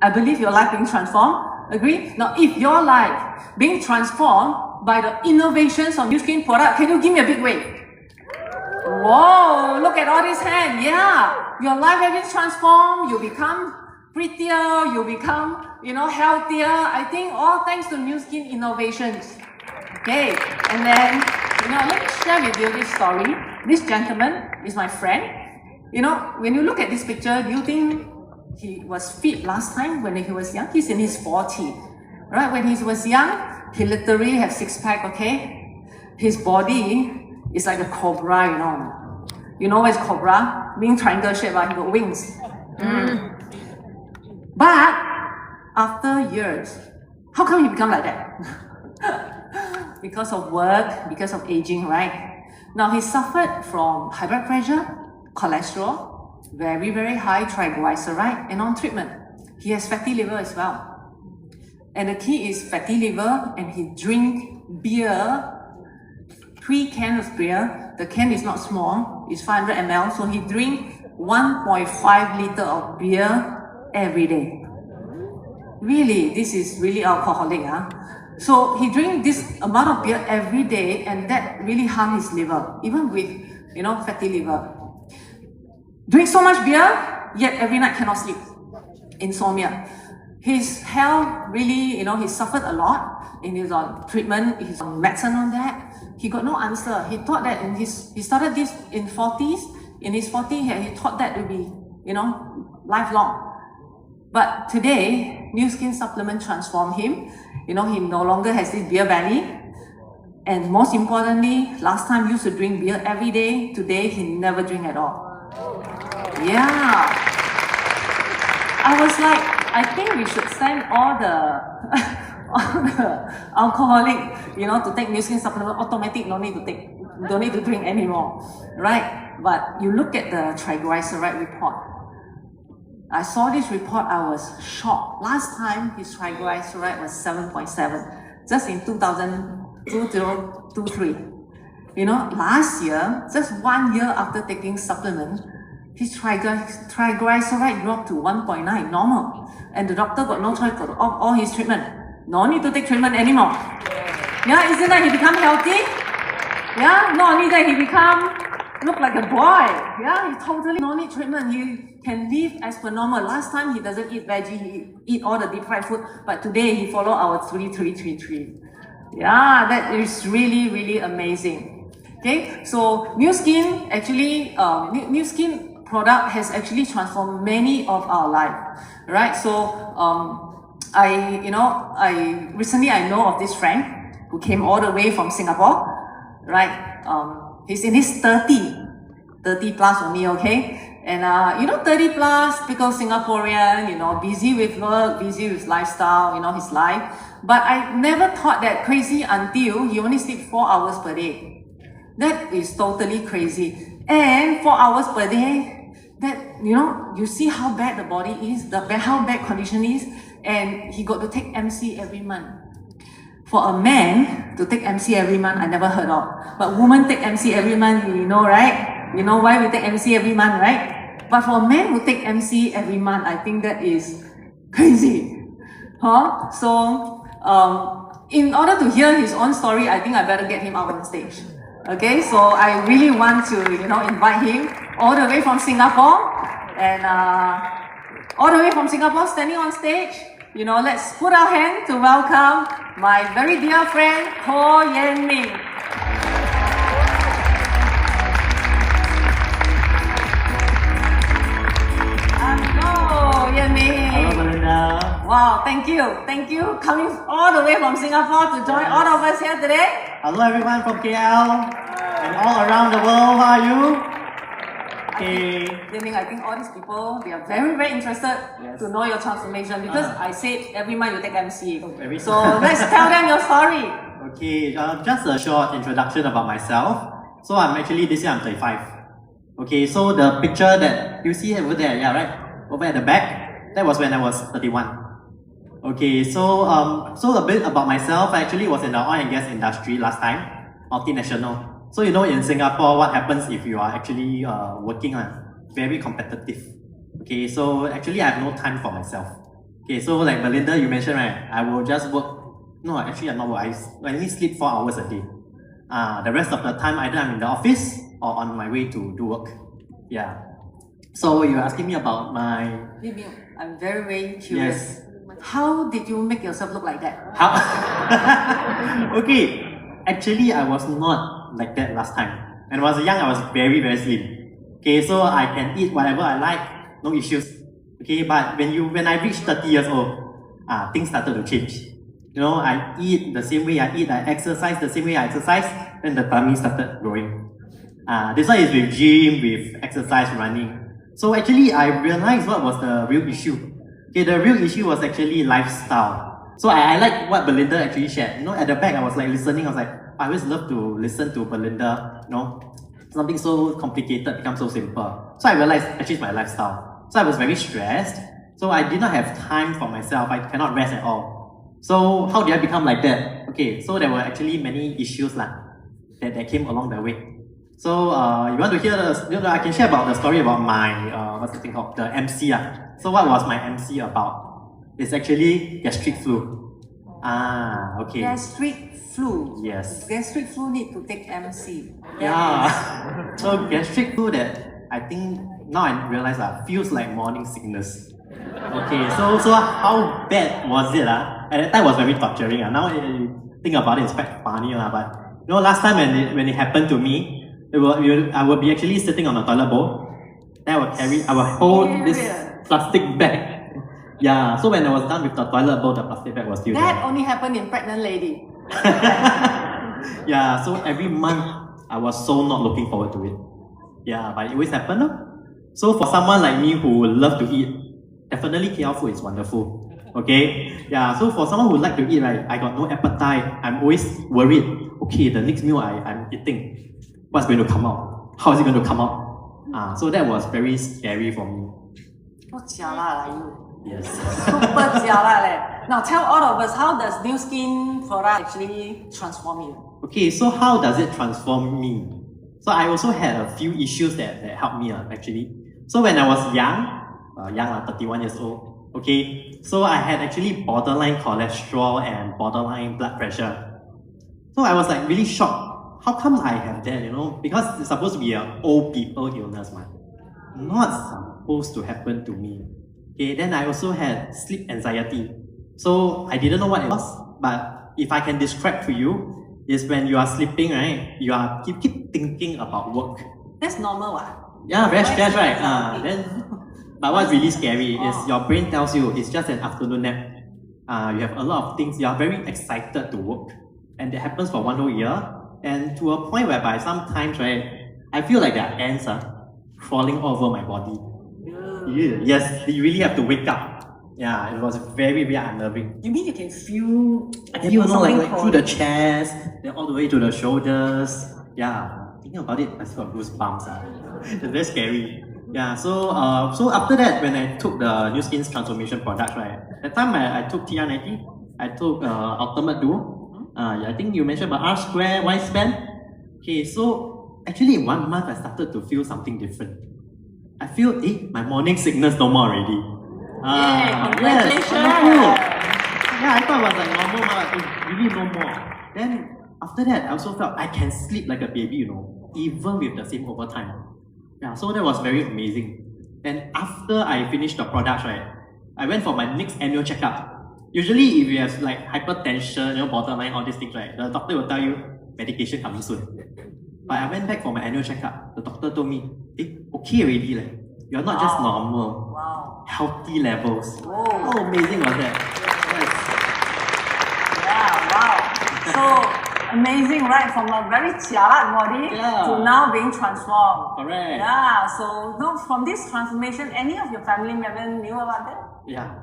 I believe your life being transformed. Agree? Now, if your life being transformed by the innovations of Nuskin product, can you give me a big wave? Whoa, look at all these hands. Yeah, your life has been transformed. You become prettier, you become, healthier. I think all thanks to Nuskin innovations. Okay, and then, let me share with you this story. This gentleman is my friend. When you look at this picture, do you think he was fit last time when he was young? He's in his 40s. Right? When he was young, he literally has six-pack, okay? His body is like a cobra, You know what's cobra? Being triangle shape, like got wings. But after years, how come he become like that? Because of work, because of aging, right? Now he suffered from high blood pressure, cholesterol, very, very high triglyceride, and on treatment. He has fatty liver as well. And the key is fatty liver, and he drink beer, 3 cans of beer. The can is not small, it's 500 ml, so he drink 1.5 liter of beer every day. Really, this is really alcoholic, huh? So he drink this amount of beer every day, and that really harm his liver, even with, fatty liver. Drink so much beer, yet every night cannot sleep. Insomnia. His health really, he suffered a lot. And he's on treatment, he's on medicine on that. He got no answer. He thought that he started this in 40s. In his 40s, he thought that would be, lifelong. But today, Nuskin supplement transformed him. He no longer has this beer belly. And most importantly, last time he used to drink beer every day. Today, he never drink at all. Yeah. I was like, I think we should send all the alcoholic, to take Nuskin supplement, automatic, don't need to drink anymore, right? But you look at the triglyceride report. I saw this report, I was shocked. Last time his triglyceride was 7.7, just in 2023. Last year, just 1 year after taking supplement, his triglyceride dropped to 1.9, normal. And the doctor got no choice, got off all his treatment. No need to take treatment anymore. Yeah, isn't that he become healthy? Yeah, not only that, he look like a boy. Yeah, he totally no need treatment. He can live as per normal. Last time he doesn't eat veggie, he eat all the deep fried food. But today he follow our 3-3-3-3. Yeah, that is really, really amazing. Okay, so Nuskin actually, Nuskin product has actually transformed many of our life, right? So I recently know of this friend who came all the way from Singapore, right? He's in his 30 plus only, okay? And 30 plus, because Singaporean, busy with work, busy with lifestyle, his life. But I never thought that crazy until he only sleep 4 hours per day. That is totally crazy. And 4 hours per day, that, you see how bad the body is, how bad condition is, and he got to take MC every month. For a man to take MC every month, I never heard of. But women take MC every month, right? You know why we take MC every month, right? But for a man who take MC every month, I think that is crazy. Huh? So, in order to hear his own story, I think I better get him out on stage. Okay, so I really want to, invite him all the way from Singapore, and all the way from Singapore, standing on stage. Let's put our hand to welcome my very dear friend, Ho Yen Ming. Hello, Yen Ming. Hello, Belinda. Wow, thank you. Thank you coming all the way from Singapore to join all of us here today. Hello, everyone from KL and all around the world. How are you? Okay. I think all these people, they are very, very interested to know your transformation, because I said every month you take MC. So let's tell them your story. Okay, just a short introduction about myself. So this year I'm 35. Okay, so the picture that you see over there, yeah, right? Over at the back, that was when I was 31. Okay, so a bit about myself. I actually was in the oil and gas industry last time, multinational. So in Singapore, what happens if you are actually working very competitive? Okay, so actually I have no time for myself. Okay, so like Belinda, you mentioned, right? I will just work. No, actually I'm not working. I only sleep 4 hours a day. The rest of the time either I'm in the office or on my way to do work. Yeah. So you're asking me about my... I'm very, very curious. Yes. How did you make yourself look like that? How? Okay. actually I was not like that last time. When I was young, I was very, very slim. Okay, so I can eat whatever I like, no issues. Okay, but when I reached 30 years old, things started to change. You know, I eat the same way I eat, I exercise the same way I exercise, then the tummy started growing. This one is with gym, with exercise, running. So actually, I realized what was the real issue. Okay, the real issue was actually lifestyle. So I like what Belinda actually shared. You know, at the back, I was like listening. I was like, I always love to listen to Belinda. You know, something so complicated becomes so simple. So I realized actually it's my lifestyle. So I was very stressed. So I did not have time for myself. I cannot rest at all. So how did I become like that? Okay, so there were actually many issues that came along the way. So you want to hear I can share about the story about my what's the thing called, the MC. So what was my MC about? It's actually gastric flu. Okay. Gastric flu. Yes. Gastric flu need to take MC. Yeah. So gastric flu that I think now I realize feels like morning sickness. Okay, so how bad was it? At that time it was very torturing. Now you think about it, it's quite funny. But you know, last time when it happened to me, I would be actually sitting on a toilet bowl. Then I would hold this plastic bag. Yeah, so when I was done with the toilet bowl, the plastic bag was still there. That only happened in pregnant lady. Yeah, so every month I was so not looking forward to it. Yeah, but it always happened. So for someone like me who would love to eat, definitely KL food is wonderful. Okay? Yeah, so for someone who like to eat, right, I got no appetite. I'm always worried. Okay, the next meal I'm eating, what's going to come out? How is it going to come out? So that was very scary for me. Oh, jialat you. Yes. Super jialat leh. Now tell all of us, how does Nuskin product actually transform you? Okay, so how does it transform me? So I also had a few issues that helped me actually. So when I was young, 31 years old, okay, so I had actually borderline cholesterol and borderline blood pressure. So I was like really shocked. How come I have that, you know? Because it's supposed to be an old people illness, man. Not supposed to happen to me. Okay, then I also had sleep anxiety. So I didn't know what it was, but if I can describe to you, is when you are sleeping, right? You keep thinking about work. That's normal, what? Yeah, very stressed, right? But what's really scary is your brain tells you it's just an afternoon nap. You have a lot of things. You are very excited to work, and that happens for 1 whole year. And to a point whereby sometimes, right, I feel like there are ants crawling all over my body. Yeah. Yes, you really have to wake up. Yeah, it was very, very unnerving. You mean you can feel? I can feel, like through the chest, then all the way to the shoulders. Yeah, thinking about it, I still got goosebumps. It's very scary. Yeah, so after that, when I took the Nuskin's transformation products, right, that time I took TR90, I took Ultimate Duo. I think you mentioned about R square, Y span. Okay, so actually in 1 month I started to feel something different. I feel, my morning sickness no more already. Yes, wonderful. Yeah, I thought it was like normal, but really no more. Then after that, I also felt I can sleep like a baby, you know, even with the same overtime. Yeah, so that was very amazing. And after I finished the products, right, I went for my next annual checkup. Usually, if you have like hypertension, you know, borderline, all these things, right, the doctor will tell you medication coming soon. But I went back for my annual checkup. The doctor told me, okay already, like, you're not just normal. Wow. Healthy levels. Whoa. How amazing was that? Yes. Yeah, wow. So amazing, right? From a very jialat body to now being transformed. Correct. Yeah, so no, from this transformation, any of your family members knew about that? Yeah.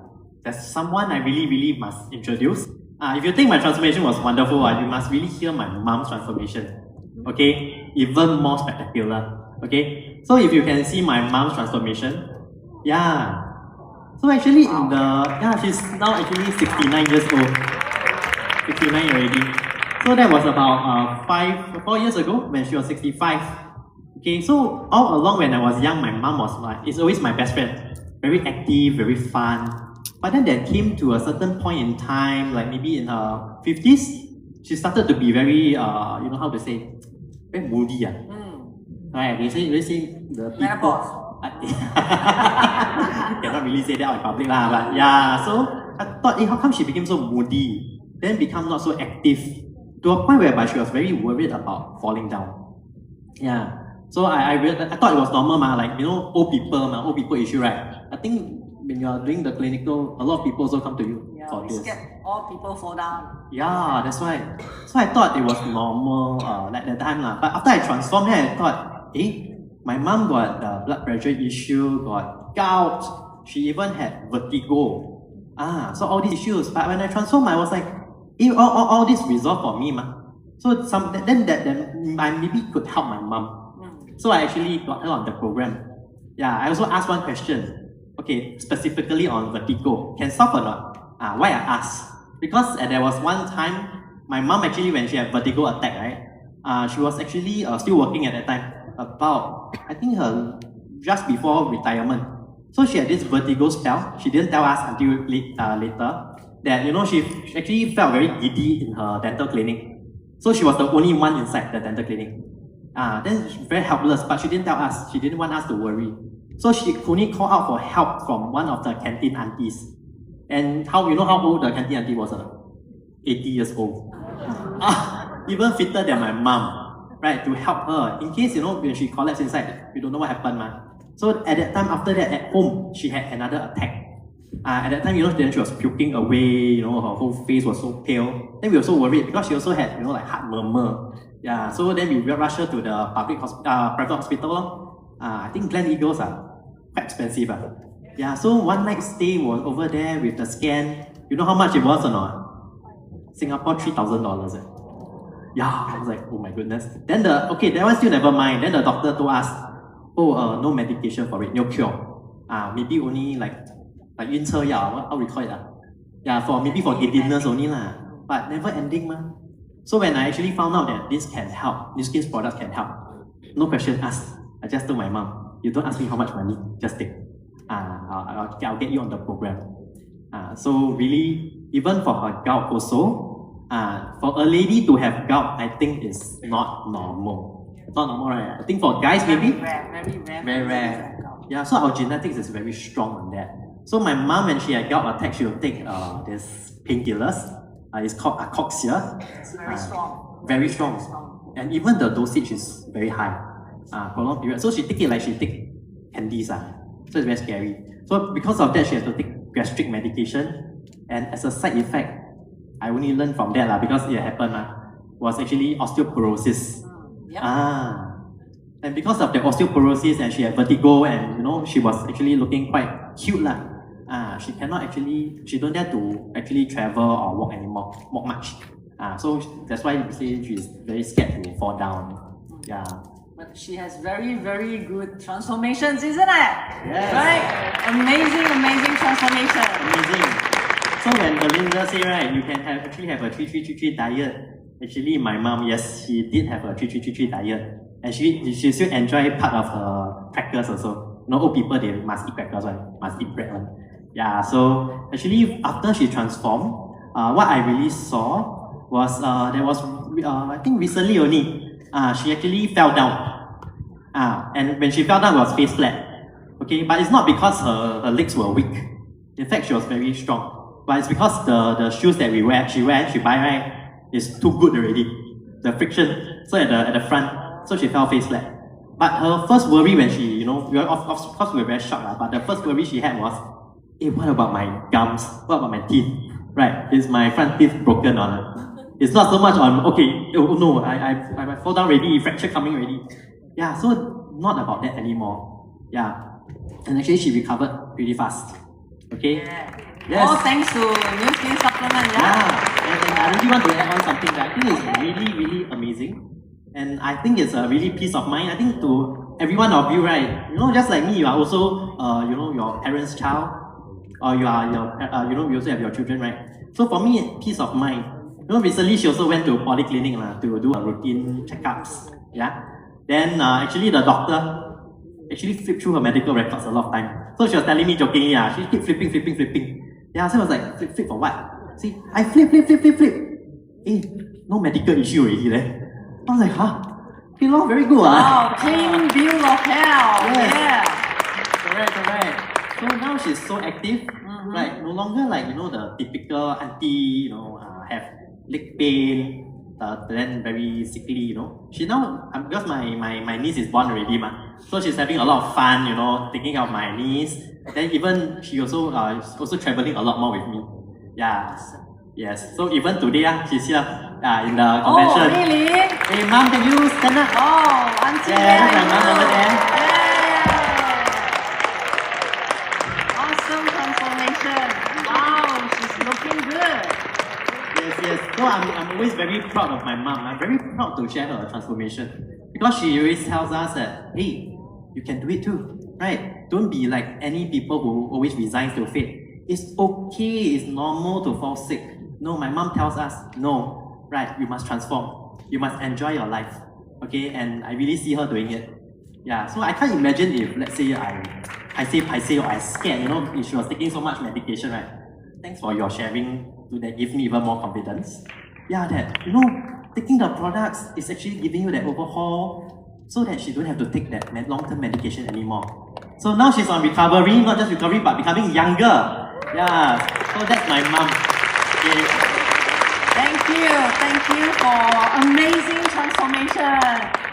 There's someone I really, really must introduce. If you think my transformation was wonderful, you must really hear my mom's transformation. Okay? Even more spectacular. Okay? So if you can see my mom's transformation, yeah. So actually she's now actually 69 years old. 69 already. So that was about 4 years ago when she was 65. Okay, so all along when I was young, my mom was is always my best friend. Very active, very fun. But then there came to a certain point in time, like maybe in her 50s, she started to be very, how to say, very moody. Right, they say the people... Cannot really say that in public lah, but yeah, so I thought, how come she became so moody? Then become not so active. to a point whereby she was very worried about falling down. Yeah. So I thought it was normal, like, old people issue, right? I think when you are doing the clinical, a lot of people also come to you for we this. scared all people fall down. Yeah, that's why. So I thought it was normal like that time. But after I transformed, I thought, my mom got blood pressure issue, got gout, she even had vertigo. So all these issues. But when I transformed, I was like, all this resolved for me. So then I maybe could help my mom. So I actually got her on the program. Yeah, I also asked one question. Okay, specifically on vertigo, can solve or not? Why I asked? Because there was one time, my mom actually, when she had vertigo attack, right? She was actually still working at that time, about, I think just before retirement. So she had this vertigo spell. She didn't tell us until later that, she actually felt very giddy in her dental clinic. So she was the only one inside the dental clinic. Then she was very helpless, but she didn't tell us. She didn't want us to worry. So she could only call out for help from one of the canteen aunties. And how old the canteen auntie was? 80 years old. Even fitter than my mom, right? To help her. In case, when she collapsed inside, we don't know what happened. So at that time, after that, at home, she had another attack. At that time, then she was puking away, her whole face was so pale. Then we were so worried because she also had, like heart murmur. Yeah, so then we rushed her to the private hospital. I think Glen Eagles are quite expensive. Yeah, so one night stay was over there with the scan. You know how much it was or not? Singapore $3,000. Yeah, I was like, oh my goodness. Then that one still never mind. Then the doctor told us, no medication for it, no cure. Maybe only like 晕车药, how we call it? Yeah, maybe for giddiness only but never ending. So when I actually found out that this can help, Nuskin's products can help, no question asked. I just told my mom, you don't ask me how much money, just take. I'll get you on the program. So really, even for her gout also, for a lady to have gout, I think is not normal. It's not normal, right? I think for guys maybe very rare. Yeah, so our genetics is very strong on that. So my mom, when she had gout attack, she would take this painkillers. It's called Acoxia. It's very strong. Very strong. And even the dosage is very high. For a long period. So she take it like she take candies. So it's very scary. So because of that, she has to take gastric medication. And as a side effect, I only learned from that because it happened, was actually osteoporosis. Yep. And because of the osteoporosis and she had vertigo and she was actually looking quite cute. She don't dare to actually travel or walk much. So that's why you say she's very scared to fall down. Yeah. But she has very, very good transformations, isn't it? Yes. Right? Amazing transformation. Amazing. So when Belinda say, right, you can actually have a 3-3-3-3 diet. Actually, my mom, yes, she did have a 3-3-3-3 diet. And she still enjoy part of her crackers also. Old people, they must eat crackers, right? Must eat bread. Yeah, so actually after she transformed, what I really saw was, there was, I think recently only, she actually fell down. And when she fell down, it was face flat. Okay, but it's not because her legs were weak. In fact, she was very strong. But it's because the shoes that she buy, right, is too good already. The friction, so at the front, so she fell face flat. But her first worry when she, of course we were very shocked, but the first worry she had was, what about my gums? What about my teeth? Right, is my front teeth broken or not? It's not so much on, oh no, I fall down already, fracture coming already. Yeah, so not about that anymore. Yeah, and actually she recovered pretty fast. Okay? Yeah. Yes. All thanks to Nuskin supplement, and I really want to add on something that I think is really, really amazing. And I think it's a really peace of mind. I think to every one of you, right, just like me, you are also, your parents' child. Or you also have your children, right? So for me, peace of mind. Recently she also went to polyclinic to do routine checkups. Yeah. Then actually the doctor actually flipped through her medical records a lot of time. So she was telling me jokingly, she keep flipping. Yeah, so I was like, flip for what? See, I flip. No medical issue already there. I was like, huh? Very good. Wow, clean bill of health. Yes. Yeah. Correct. So now she's so active, right? No longer like, the typical auntie, have leg pain, then very sickly, you know. She now, because my niece is born already, so she's having a lot of fun, you know, taking care of my niece. Then even she also traveling a lot more with me. Yeah. Yes. So even today, she's here in the convention. Oh, really? Hey, Mom, can you stand up? Oh, Auntie. Yeah, that's my mom over there. Yeah. Awesome transformation. Wow, she's looking good. Yes. So I'm always very proud of my mom. I'm very proud to share her transformation because she always tells us that, hey, you can do it too, right? Don't be like any people who always resign to fate. It's okay, it's normal to fall sick. No, my mom tells us, no, right, you must transform. You must enjoy your life, okay? And I really see her doing it. Yeah, so I can't imagine if, let's say, I say or I scared, you know, if she was taking so much medication, right? Thanks for your sharing, that gives me even more confidence. Yeah, that, you know, taking the products is actually giving you that overhaul so that she don't have to take that long-term medication anymore. So now she's on recovery, not just recovery, but becoming younger. Yeah, so that's my mom. Okay. Thank you for amazing transformation.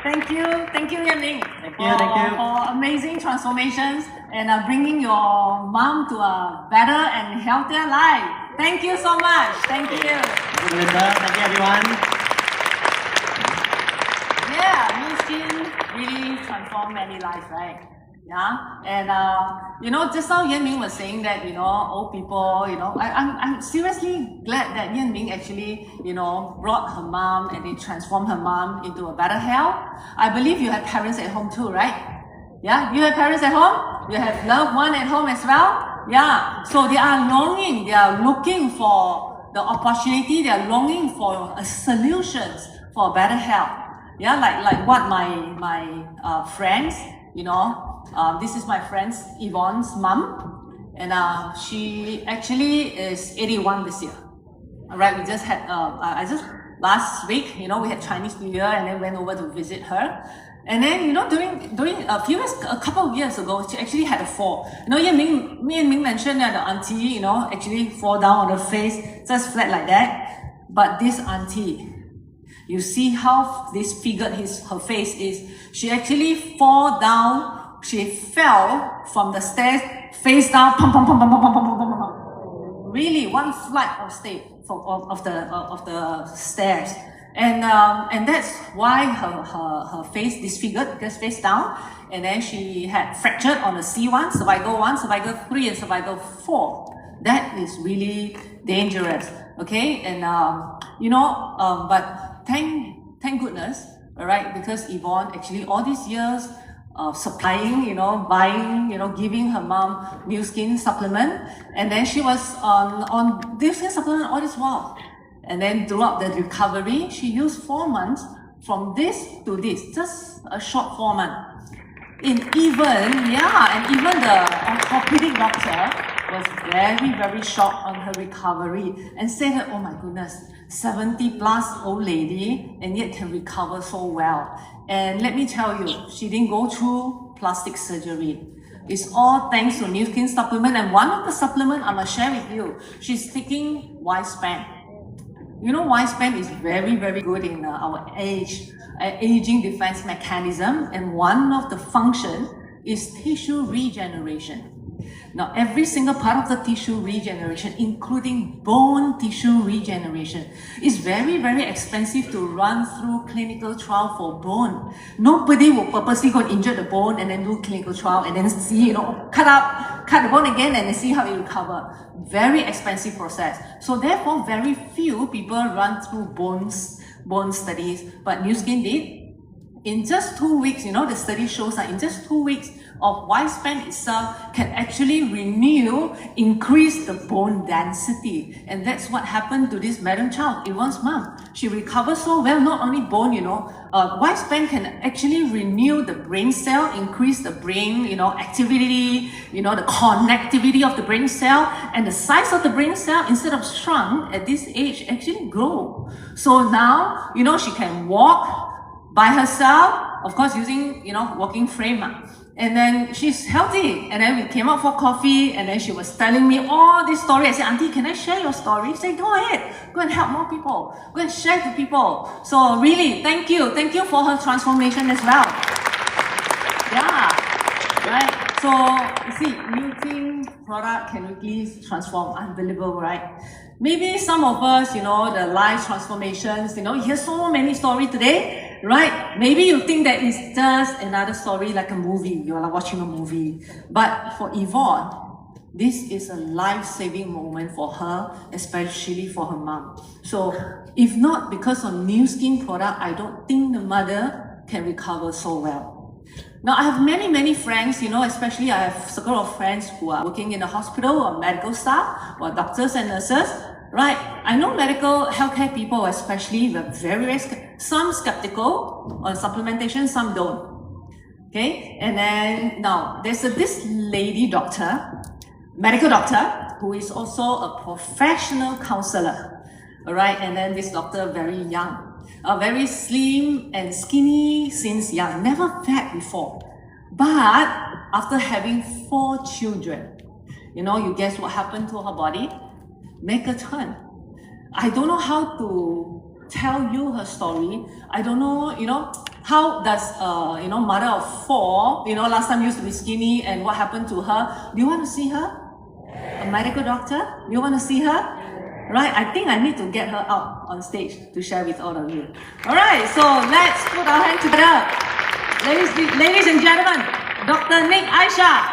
Thank you, Yan Ming. Thank you. For amazing transformations and bringing your mom to a better and healthier life. Thank you so much. Thank you. Thank you, Belinda. Thank you, everyone. Yeah, Nuskin really transformed many lives, right? Yeah, and you know, just now Yan Ming was saying that, you know, old people, you know, I'm seriously glad that Yan Ming actually, you know, brought her mom and they transformed her mom into a better health. I believe you have parents at home too, right? Yeah, you have parents at home, you have loved one at home as well. Yeah, so they are longing, they are looking for the opportunity, they are longing for solutions for better health. Yeah, like what my friends, you know, this is my friend's Yvonne's mom, and she actually is 81 this year. All right, we just had, last week, you know, we had Chinese New Year and then went over to visit her. And then, you know, during a couple of years ago, she actually had a fall. You know, me and Ming mentioned that the auntie, you know, actually fall down on her face, just flat like that. But this auntie, you see how disfigured her face is. She actually she fell from the stairs, face down, really one flight of the stairs. And that's why her face disfigured, because face down, and then she had fractured on the C1, cervical 1, cervical 3, and cervical 4. That is really dangerous, okay? And you know, but thank goodness, all right, because Yvonne actually all these years supplying, you know, buying, you know, giving her mom Nuskin supplement, and then she was on Nuskin supplement all this while. And then throughout the recovery, she used 4 months from this to this, just a short 4 months. And even the orthopedic doctor was very, very shocked on her recovery and said that, oh my goodness, 70 plus old lady and yet can recover so well. And let me tell you, she didn't go through plastic surgery. It's all thanks to Nuskin supplement, and one of the supplement I'm gonna share with you, she's taking Y-Span. You know, Y-Span is very, very good in our aging defense mechanism, and one of the function is tissue regeneration. Now, every single part of the tissue regeneration, including bone tissue regeneration, is very, very expensive to run through clinical trial for bone. Nobody will purposely go and injure the bone and then do clinical trial and then see, you know, cut the bone again and then see how it recover. Very expensive process. So therefore, very few people run through bone studies, but Nuskin did. In just 2 weeks, you know, the study shows that in just 2 weeks of Y-Span itself can actually increase the bone density. And that's what happened to this madam child, Yvonne's mom. She recovered so well, not only bone, you know, Y-Span can actually renew the brain cell, increase the brain, you know, activity, you know, the connectivity of the brain cell, and the size of the brain cell, instead of shrunk at this age, actually grow. So now, you know, she can walk by herself, of course, using, walking frame. And then she's healthy. And then we came out for coffee, and then she was telling me all this story. I said, Auntie, can I share your story? She said, go ahead. Go and help more people. Go and share to people. So really, thank you. Thank you for her transformation as well. Yeah. Right? So, you see, new product can really transform. Unbelievable, right? Maybe some of us, the life transformations, you hear so many stories today, right? Maybe you think that it's just another story like a movie. You're like watching a movie. But for Yvonne, this is a life-saving moment for her, especially for her mom. So, if not because of Nuskin product, I don't think the mother can recover so well. Now, I have many friends, especially I have a circle of friends who are working in the hospital or medical staff or doctors and nurses, right? I know medical healthcare people, especially, they're very some skeptical on supplementation, some don't. Okay? And then now, there's this lady doctor, medical doctor, who is also a professional counselor. All right? And then this doctor, very young. Very slim and skinny since young, never fat before. But after having 4 children, you guess what happened to her body? Make a turn. I don't know how to tell you her story. I don't know, how does, mother of 4, last time used to be skinny and what happened to her. Do you want to see her? A medical doctor? You want to see her? Right, I think I need to get her out on stage to share with all of you. Alright, so let's put our hands together. Ladies and gentlemen, Dr. Nik Aisha.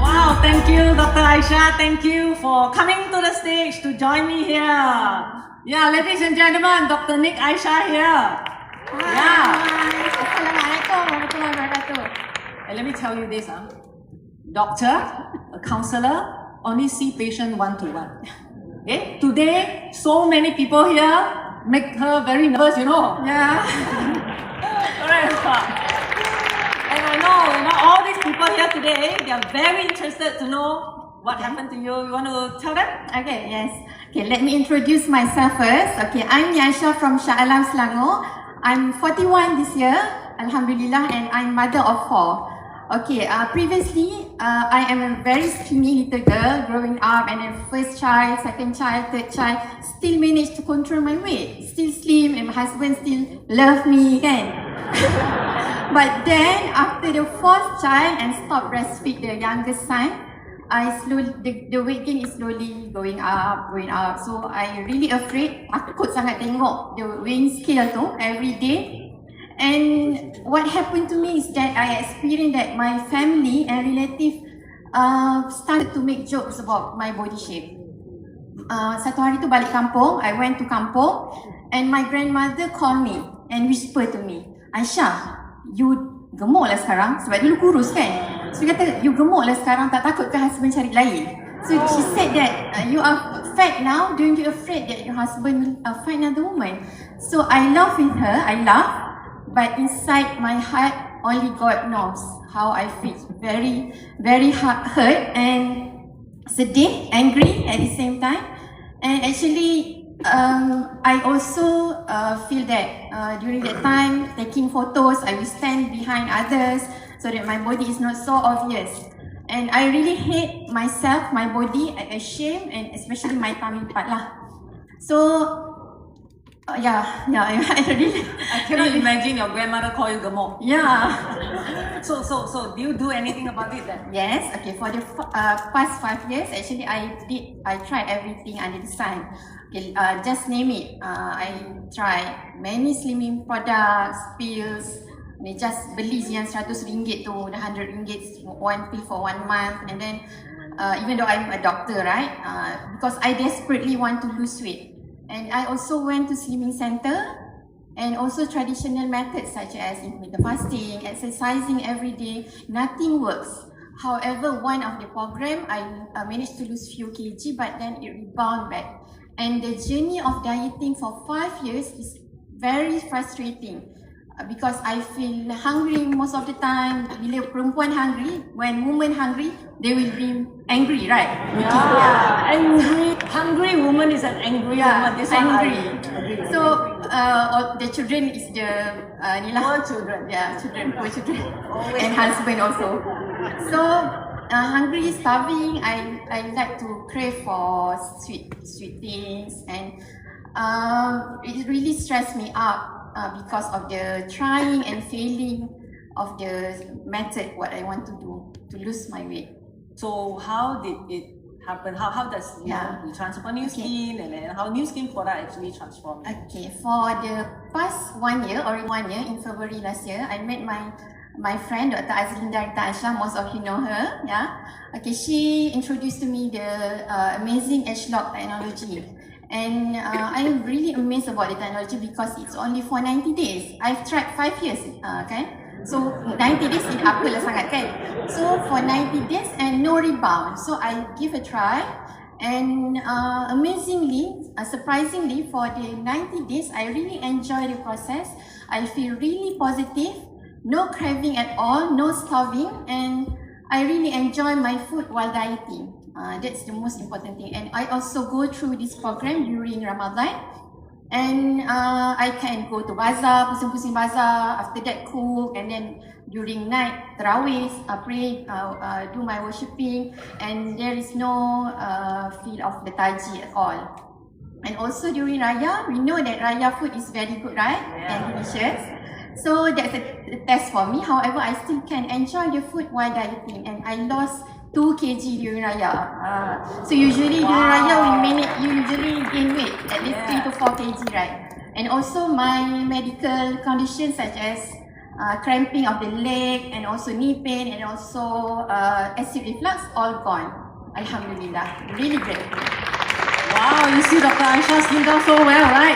Wow, thank you, Dr. Aisha. Thank you for coming to the stage to join me here. Yeah, ladies and gentlemen, Dr. Nik Aisha here. And let me tell you this, doctor, a counselor, only see patient one-to-one. Okay? Today, so many people here make her very nervous, Yeah. Alright. And I know, all these people here today, they are very interested to know what happened to you. You want to tell them? Okay, yes. Okay, let me introduce myself first. Okay, I'm Yasha from Shah Alam, Selangor. I'm 41 this year, Alhamdulillah, and I'm mother of 4. Okay, previously, I am a very skinny little girl growing up, and then first child, second child, third child, still managed to control my weight. Still slim, and my husband still love me, kan? But then, after the 4th child and stopped breastfeed the youngest son, the weight gain is slowly going up. So I really afraid, takut sangat tengok the weighing scale tu every day. And what happened to me is that I experienced that my family and relative started to make jokes about my body shape. Satu hari tu balik kampung, I went to kampung, and my grandmother called me and whispered to me, Aisha, you gemuk lah sekarang, sebab dulu kurus kan? So dia kata, you gemuk lah sekarang, tak takut ke husband cari lain? So she said that, you are fat now, don't you afraid that your husband will find another woman? So I laughed with her, but inside my heart, only God knows how I feel. Very, very hurt and sedih, angry at the same time. And actually, I also feel that during that time, taking photos, I will stand behind others so that my body is not so obvious. And I really hate myself, my body, I ashamed, and especially my tummy part lah. So, yeah, I really... I cannot imagine your grandmother call you gemuk. Yeah. So do you do anything about it then? Yes, okay, for the past 5 years, actually I tried everything under the sun. Okay, just name it. I tried many slimming products, pills. They just beli yang RM100 tu, the RM100 one pill for 1 month. And then, even though I'm a doctor, right? Because I desperately want to lose weight. And I also went to slimming center and also traditional methods such as intermittent fasting, exercising every day. Nothing works. However, one of the program, I managed to lose few kg, but then it rebound back. And the journey of dieting for 5 years is very frustrating. because I feel hungry most of the time. Bila perempuan hungry, when women hungry, they will be angry, right? Yeah. Hungry woman is an angry woman. This one angry. I agree. So all the children is the ni lah. Poor children. Yeah, poor children, Always. and husband also. So hungry, starving, I like to crave for sweet things, and it really stressed me out because of the trying and failing of the method what I want to do to lose my weight. So how did it happen? How does you transform Nuskin, and then how Nuskin product actually transform? Okay, for the past 1 year in February last year, I met my friend Dr. Belinda Mak. Most of you know her, yeah. Okay, she introduced to me the amazing ageLOC technology, and I'm really amazed about the technology because it's only for 90 days. I've tried 5 years, okay. So 90 days in apalah sangat kan. So for 90 days and no rebound. So I give a try, and amazingly, surprisingly, for the 90 days, I really enjoy the process. I feel really positive, no craving at all, no starving, and I really enjoy my food while dieting. That's the most important thing. And I also go through this program during Ramadan. And I can go to bazaar, pusing-pusing bazaar, after that cook, and then during night, tarawih, pray, do my worshipping, and there is no feel of lethargy at all. And also during Raya, we know that Raya food is very good, right? And delicious. So that's a test for me. However, I still can enjoy the food while dieting, and I lost 2 kg during Raya. So usually during Raya, you usually gain weight, at least 3 to 4 kg, right? And also my medical conditions such as cramping of the leg, and also knee pain, and also acid reflux, all gone. Alhamdulillah, really great. Wow, you see Dr. Aisha slim down so well, right?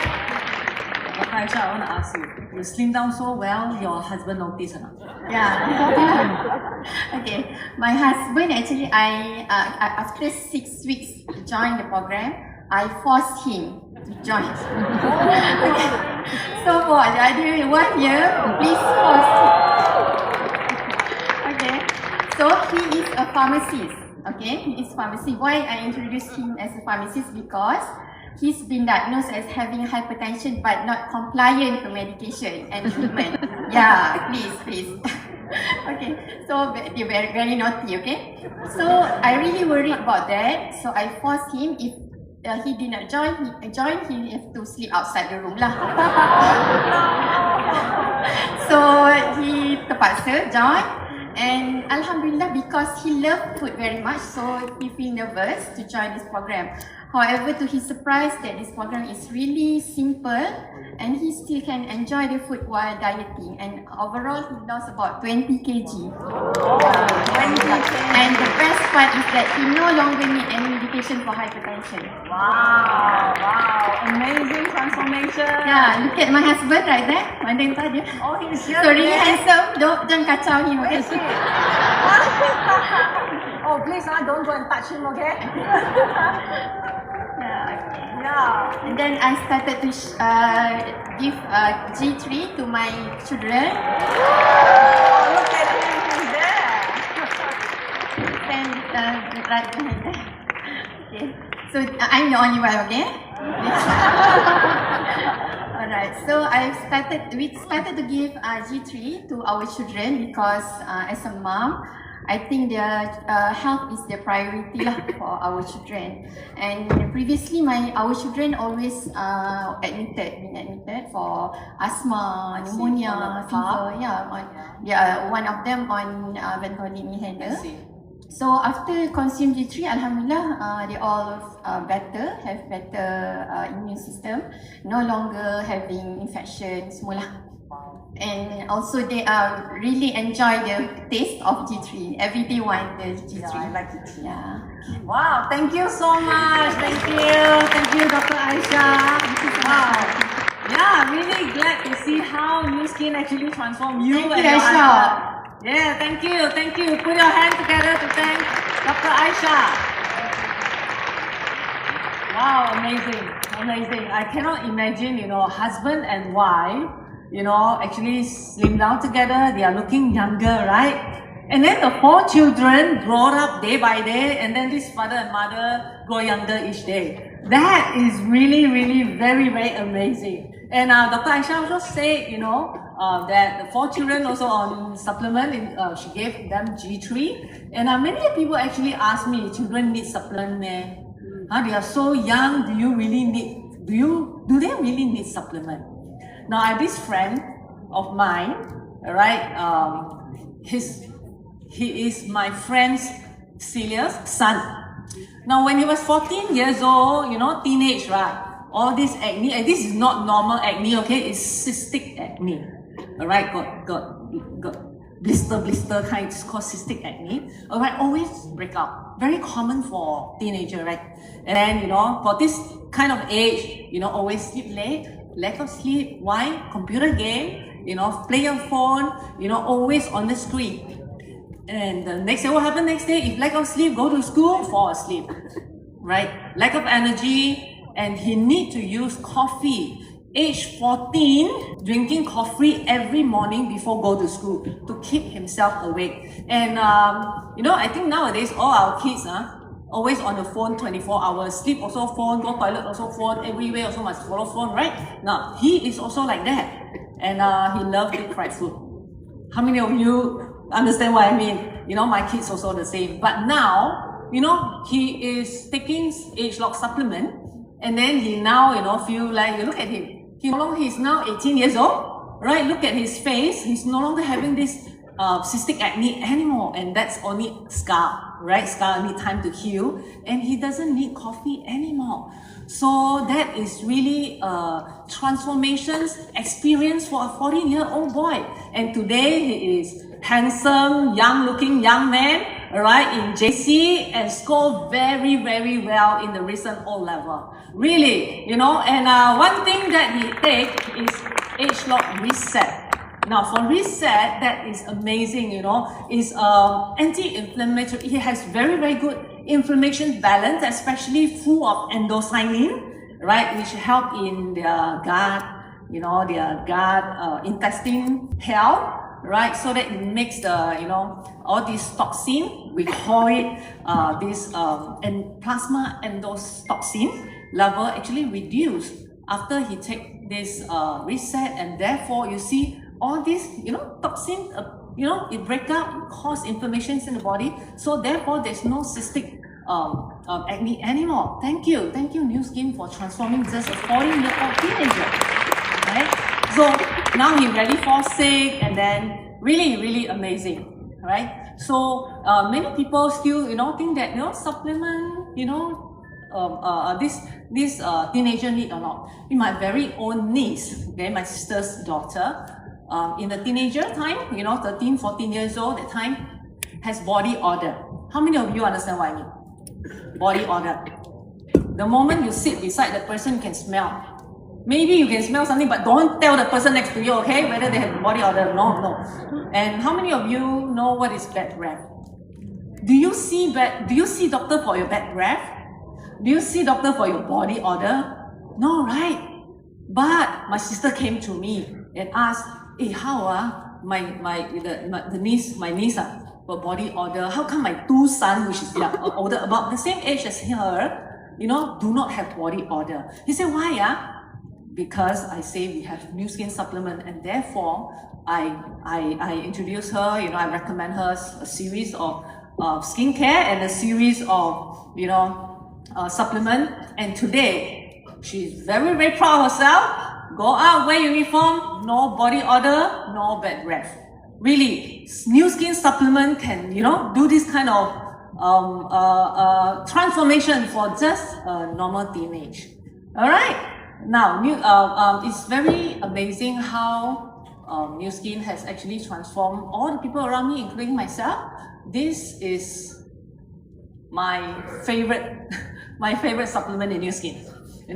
Dr. Aisha, I want to ask you, you slim down so well, your husband noticed or not? Yeah. Okay, my husband actually, after 6 weeks to join the program, I forced him to join. Okay. So for the other 1 year, please force him. Okay, so he is a pharmacist. Okay, he is pharmacy. Why I introduced him as a pharmacist? Because he's been diagnosed as having hypertension but not compliant to medication and treatment. Yeah, please. Okay, so they're very naughty, okay? So I really worried about that. So I forced him, if he did not join, he have to sleep outside the room lah. So he terpaksa join. And Alhamdulillah, because he loved food very much, so he feel nervous to join this program. However, to his surprise, that this program is really simple, and he still can enjoy the food while dieting. And overall, he lost about 20 kg. And the best part is that he no longer need any medication for hypertension. Wow, amazing transformation. Yeah, look at my husband right there. Pandang tak dia. Oh, he's here. So really handsome. Don't kacau him, okay? Oh, please, don't go and touch him, okay? Yeah. And then I started to give G3 to my children. Oh, look at him, he's there. And right behind there. Okay. So I'm the only one, okay? Alright. So we started to give G3 to our children because as a mom, I think their health is the priority lah for our children. And previously, our children always been admitted for asthma, pneumonia, fever. Yeah, one of them on ventilator inhaler. So after consume G3, Alhamdulillah, they all have better immune system, no longer having infection semua. And also they really enjoy the taste of G3. Every day want the G3. Yeah, I like it. Yeah. Wow, thank you so much. Thank you, Dr. Aisha. Wow. Yeah, really glad to see how Nuskin actually transformed you. Thank and you, your Aisha. husband. Yeah, thank you. Put your hand together to thank Dr. Aisha. Wow, amazing. I cannot imagine, husband and wife actually slim down together. They are looking younger, right? And then the 4 children grow up day by day, and then this father and mother grow younger each day. That is really, really very, very amazing. And Dr. Aisha also said, that the 4 children also on supplement, she gave them G3. And many people actually ask me, children need supplement, they are so young, do they really need supplement? Now I have this friend of mine, right? He is my friend Celia's son. Now when he was 14 years old, teenage, right? All this acne, and this is not normal acne, okay? It's cystic acne. Alright, got blister kind, it's called cystic acne. Alright, always break out. Very common for teenager, right? And then, for this kind of age, always sleep late, lack of sleep. Why? Computer game, play your phone, always on the screen. And the next day, what happened next day? If lack of sleep, go to school, fall asleep, right? Lack of energy, and he need to use coffee. Age 14, drinking coffee every morning before go to school to keep himself awake. And I think nowadays all our kids always on the phone 24 hours. Sleep also phone, go toilet also phone, everywhere also must follow phone, right? Now he is also like that, and he loves deep fried food. How many of you understand what I mean? My kids also the same. But now, he is taking ageLOC supplement, and then he now, feel like, you look at him. He's now 18 years old, right? Look at his face. He's no longer having this cystic acne anymore, and that's only scar, right? Scar need time to heal, and he doesn't need coffee anymore. So that is really a transformations experience for a 14-year-old boy. And today he is handsome, young-looking young man, right, in JC, and scored very, very well in the recent O-level. Really, and one thing that he take is ageLOC Reset. Now for Reset, that is amazing, is anti-inflammatory. It has very, very good inflammation balance, especially full of endocyanin, right, which help in their gut, their gut, intestine health, right, so that it makes the, all these toxin, we call it this and plasma endotoxin level actually reduce after he take this Reset, and therefore you see all this, toxin, it break up, cause inflammations in the body, so therefore there's no cystic acne anymore. Thank you, Nuskin, for transforming just a 14-year-old teenager, right? So now he really fall sick, and then really, really amazing, right? So many people still, think that, supplement, this teenager need or not. In my very own niece, okay, my sister's daughter, in the teenager time, 13, 14 years old, that time, has body odor. How many of you understand what I mean? Body odor. The moment you sit beside the person, you can smell. Maybe you can smell something, but don't tell the person next to you, okay, whether they have body odor. No. And how many of you know what is bad breath? Do you see doctor for your bad breath? Do you see doctor for your body odor? No, right? But my sister came to me and asked, hey, how my niece got body odor. How come my 2 sons, which is older, about the same age as her, do not have body odor? He said, why? Because I say we have Nuskin supplement, and therefore I introduce her, I recommend her a series of skincare and a series of, supplement. And today, she's very, very proud of herself. Go out, wear uniform, no body odor, no bad breath. Really, Nuskin supplement can, do this kind of transformation for just a normal teenage. All right. Now, it's very amazing how Nuskin has actually transformed all the people around me, including myself. This is my favorite, supplement in Nuskin.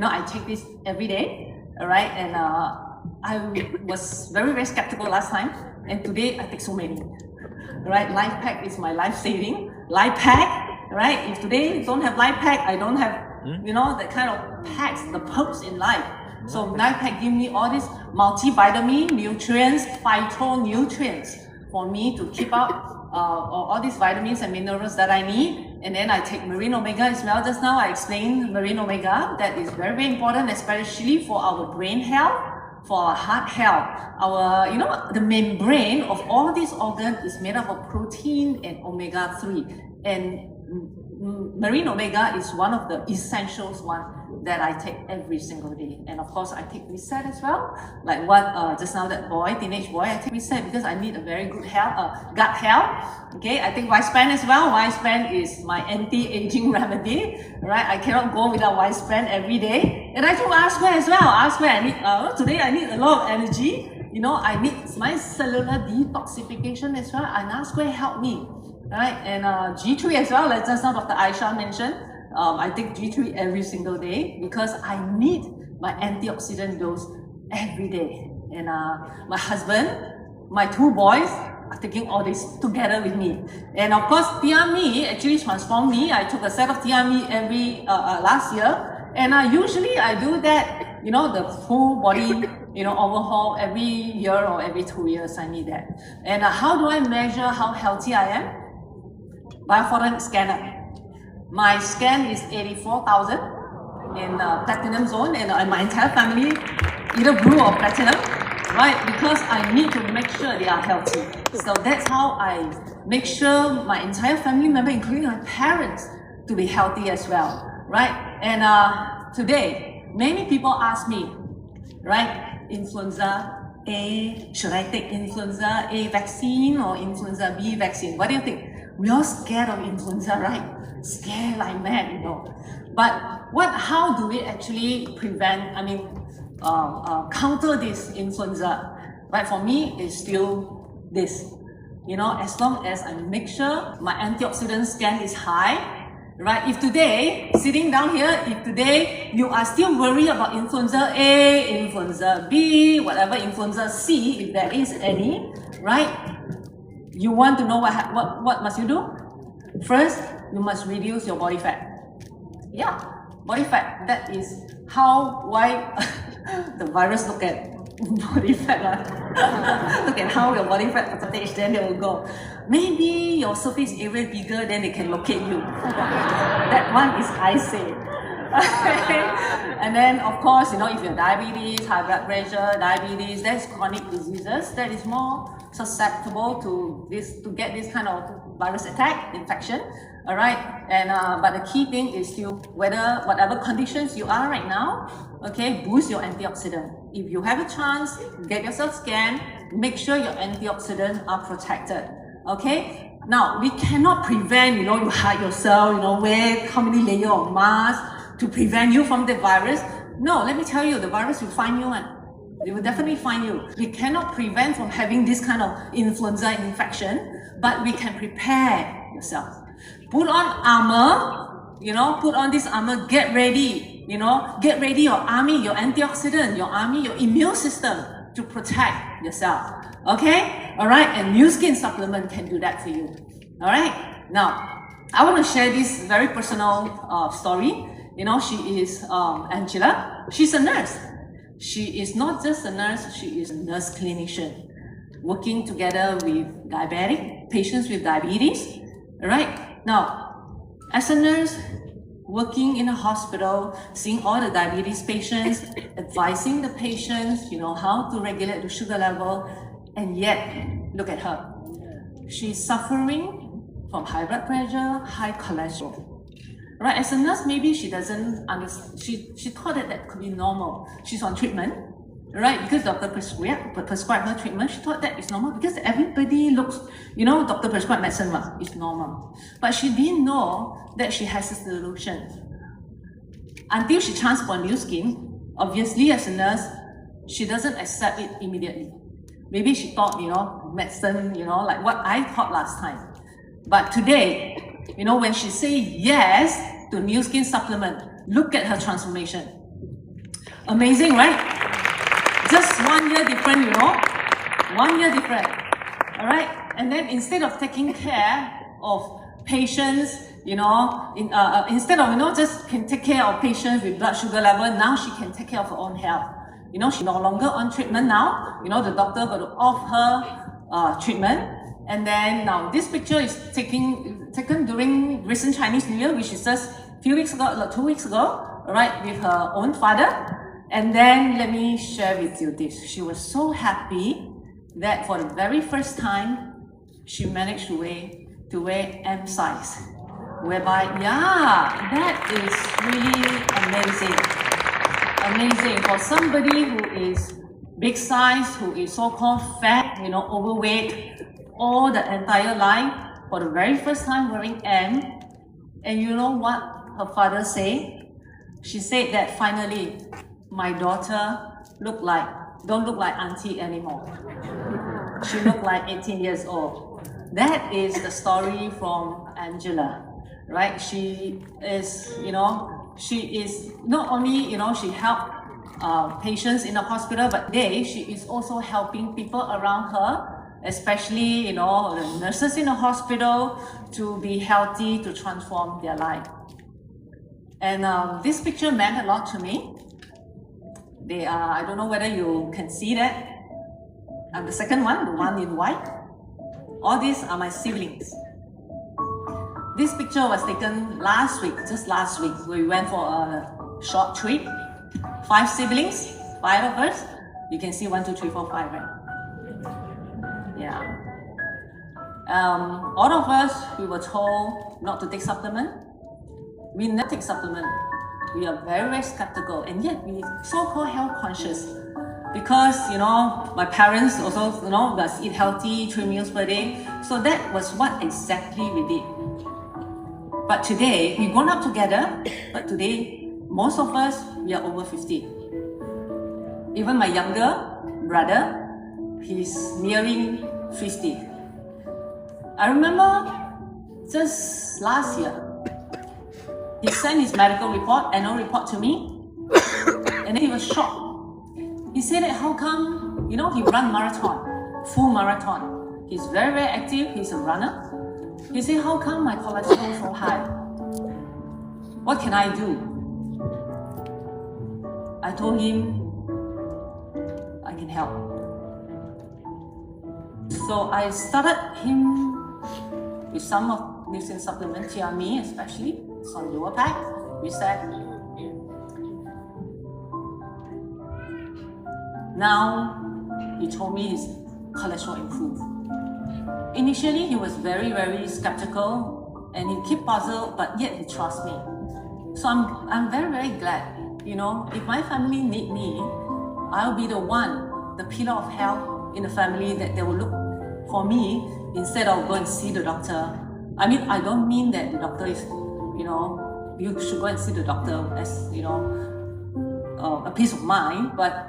I take this every day. All right, and I was very, very skeptical last time, and today I take so many. All right, Life Pack is my life saving. Life Pack, right? If today don't have Life Pack, I don't have, that kind of packs, the perks in life. So NIPEC give me all these multivitamin, nutrients, phytonutrients for me to keep up all these vitamins and minerals that I need. And then I take marine omega as well. Just now I explained marine omega. That is very, very important, especially for our brain health, for our heart health. Our, the membrane of all these organs is made up of protein and omega-3. And marine omega is one of the essentials that I take every single day. And of course, I take Reset as well. Like what just now that teenage boy, I take Reset because I need a very good gut health. Okay, I take Wispan as well. Wispan is my anti-aging remedy, right? I cannot go without Wispan every day. And I took R-Square as well. R-Square, I need, today I need a lot of energy. I need my cellular detoxification as well. And R-Square helped me, right? And G3 as well, like just now Dr. Aisha mentioned. I take G3 every single day because I need my antioxidant dose every day. And my husband, my 2 boys are taking all this together with me. And of course, Tiami actually transformed me. I took a set of Tiami every last year. And usually I do that, the full body, overhaul every year or every 2 years. I need that. And how do I measure how healthy I am? Bioforensic scanner. My scan is 84,000 in platinum zone, and my entire family either blue or platinum, right? Because I need to make sure they are healthy. So that's how I make sure my entire family member, including my parents, to be healthy as well, right? And today, many people ask me, right? Influenza A, should I take influenza A vaccine or influenza B vaccine? What do you think? We all scared of influenza, right? Scared like mad, But how do we actually prevent, counter this influenza? Right, for me, it's still this. As long as I make sure my antioxidant scan is high, right? If today, sitting down here, if today you are still worried about influenza A, influenza B, whatever, influenza C, if there is any, right? You want to know what must you do? First, you must reduce your body fat. Yeah, body fat. That is why the virus look at body fat. Look at how your body fat percentage, then they will go. Maybe your surface area bigger, then they can locate you. That one is I say. And then of course, if you have diabetes, high blood pressure, diabetes, that's chronic diseases that is more susceptible to get this kind of virus attack, infection. All right, and but the key thing is still whatever conditions you are right now, okay, boost your antioxidant. If you have a chance, get yourself scanned, make sure your antioxidants are protected. Okay, now we cannot prevent, you hide yourself, wear how many layers of mask to prevent you from the virus. No, let me tell you, the virus will find you and they will definitely find you. We cannot prevent from having this kind of influenza infection, but we can prepare yourself. Put on armor, put on this armor, get ready, get ready your army, your antioxidant, your immune system to protect yourself. Okay? Alright, and Nuskin supplement can do that for you. Alright? Now, I want to share this very personal story. She is Angela. She's a nurse. She is not just a nurse, she is a nurse clinician, working together with patients with diabetes. Right? Now, as a nurse, working in a hospital, seeing all the diabetes patients, advising the patients, how to regulate the sugar level, and yet, look at her. She's suffering from high blood pressure, high cholesterol. Right, as a nurse, maybe she doesn't understand, she thought that could be normal. She's on treatment, right? Because doctor prescribed her treatment, she thought that is normal because everybody looks, doctor prescribed medicine is normal. But she didn't know that she has a solution. Until she chanced for Nuskin, obviously as a nurse, she doesn't accept it immediately. Maybe she thought, medicine, like what I thought last time. But today, when she said yes to Nuskin supplement, look at her transformation. Amazing, right? Just 1 year different, 1 year different. All right? And then instead of taking care of patients, instead of, just can take care of patients with blood sugar level, now she can take care of her own health. She's no longer on treatment now. The doctor got to off her treatment. And then now this picture is taken during recent Chinese New Year, which is just a few weeks ago, 2 weeks ago, right, with her own father. And then let me share with you this. She was so happy that for the very first time, she managed to wear M size. Whereby, yeah, that is really amazing for somebody who is big size, who is so-called fat, overweight, all the entire life, for the very first time wearing M. And you know what her father said? She said that finally, my daughter don't look like auntie anymore. She looked like 18 years old. That is the story from Angela, right? She is not only, she helped patients in the hospital, but she is also helping people around her, especially, the nurses in the hospital, to be healthy, to transform their life. And this picture meant a lot to me. They are, I don't know whether you can see that. I'm the second one, the one in white. All these are my siblings. This picture was taken just last week. We went for a short trip. 5 siblings, 5 of us. You can see 1, 2, 3, 4, 5, right? Yeah. All of us, we were told not to take supplement. We never take supplement. We are very, very skeptical, and yet we so-called health conscious. Because, my parents also, must eat healthy, 3 meals per day. So that was what exactly we did. But today, we've grown up together, but today, most of us, we are over 50. Even my younger brother, he's nearing 50. I remember just last year, he sent his medical report, annual report to me, and then he was shocked. He said that how come, he run marathon, full marathon. He's very, very active, he's a runner. He said, how come my cholesterol is so high? What can I do? I told him, I can help. So I started him with some of Nuskin supplement, TRME especially. It's on lower pack, reset. Now, he told me his cholesterol improved. Initially, he was very, very skeptical and he kept puzzled, but yet he trusts me. So I'm very, very glad. If my family need me, I'll be the one, the pillar of health in the family that they will look for me instead of go and see the doctor. I mean, I don't mean that the doctor is, you should go and see the doctor as, a peace of mind. But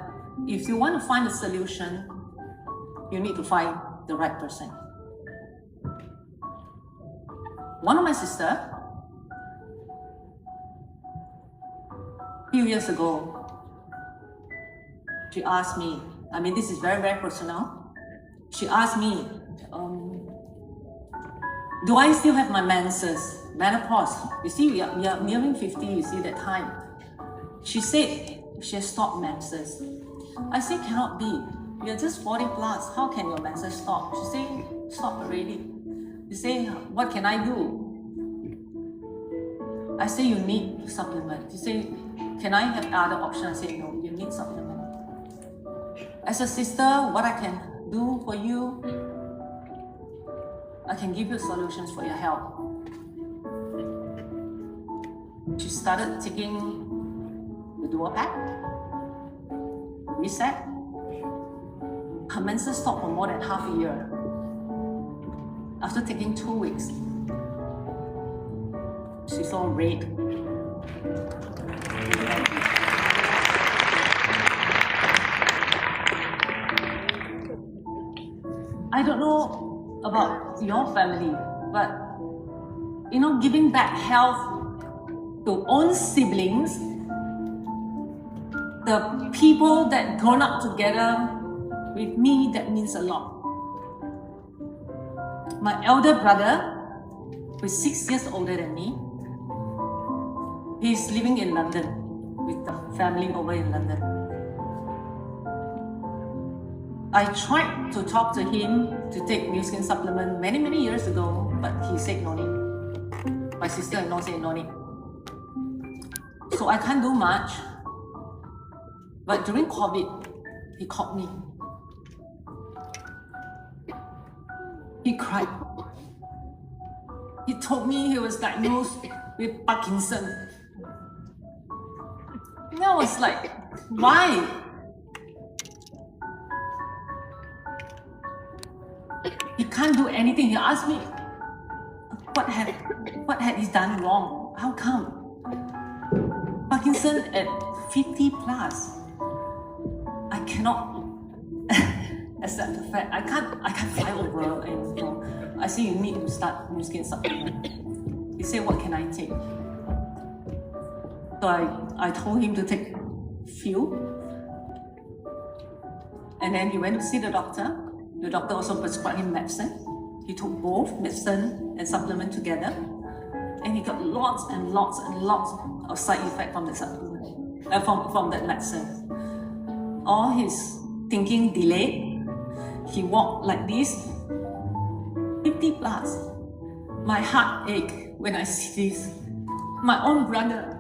if you want to find a solution, you need to find the right person. One of my sisters, a few years ago, she asked me, this is very, very personal. She asked me, do I still have my menopause? You see, we are nearing 50, you see that time. She said she has stopped menses. I said, cannot be. You're just 40 plus, how can your menses stop? She said, stop already. You say, what can I do? I say, you need supplement. You say, can I have other options? I say, no, you need supplement. As a sister, what I can do for you, I can give you solutions for your health. She started taking the dual pack, reset. Her menses stopped for more than half a year. After taking 2 weeks, she saw red. I don't know about your family, but giving back health to own siblings, the people that grown up together with me, that means a lot. My elder brother, who is 6 years older than me. He's living in London with the family over in London. I tried to talk to him to take Nuskin supplement many years ago, but he said no need. My sister-in-law said no need. So I can't do much. But during COVID, he called me. He cried. He told me he was diagnosed with Parkinson. And I was like, why? He can't do anything. He asked me, what had he done wrong? How come? Parkinson at 50 plus. I cannot accept the fact. I can't fly over and I say you need to start Nuskin supplement. He said, what can I take? So I told him to take few. And then he went to see the doctor. The doctor also prescribed him medicine. He took both medicine and supplement together. And he got lots and lots of side effects from the supplement, from that medicine. All his thinking delayed. He walked like this, 50 plus. My heart aches when I see this. My own brother.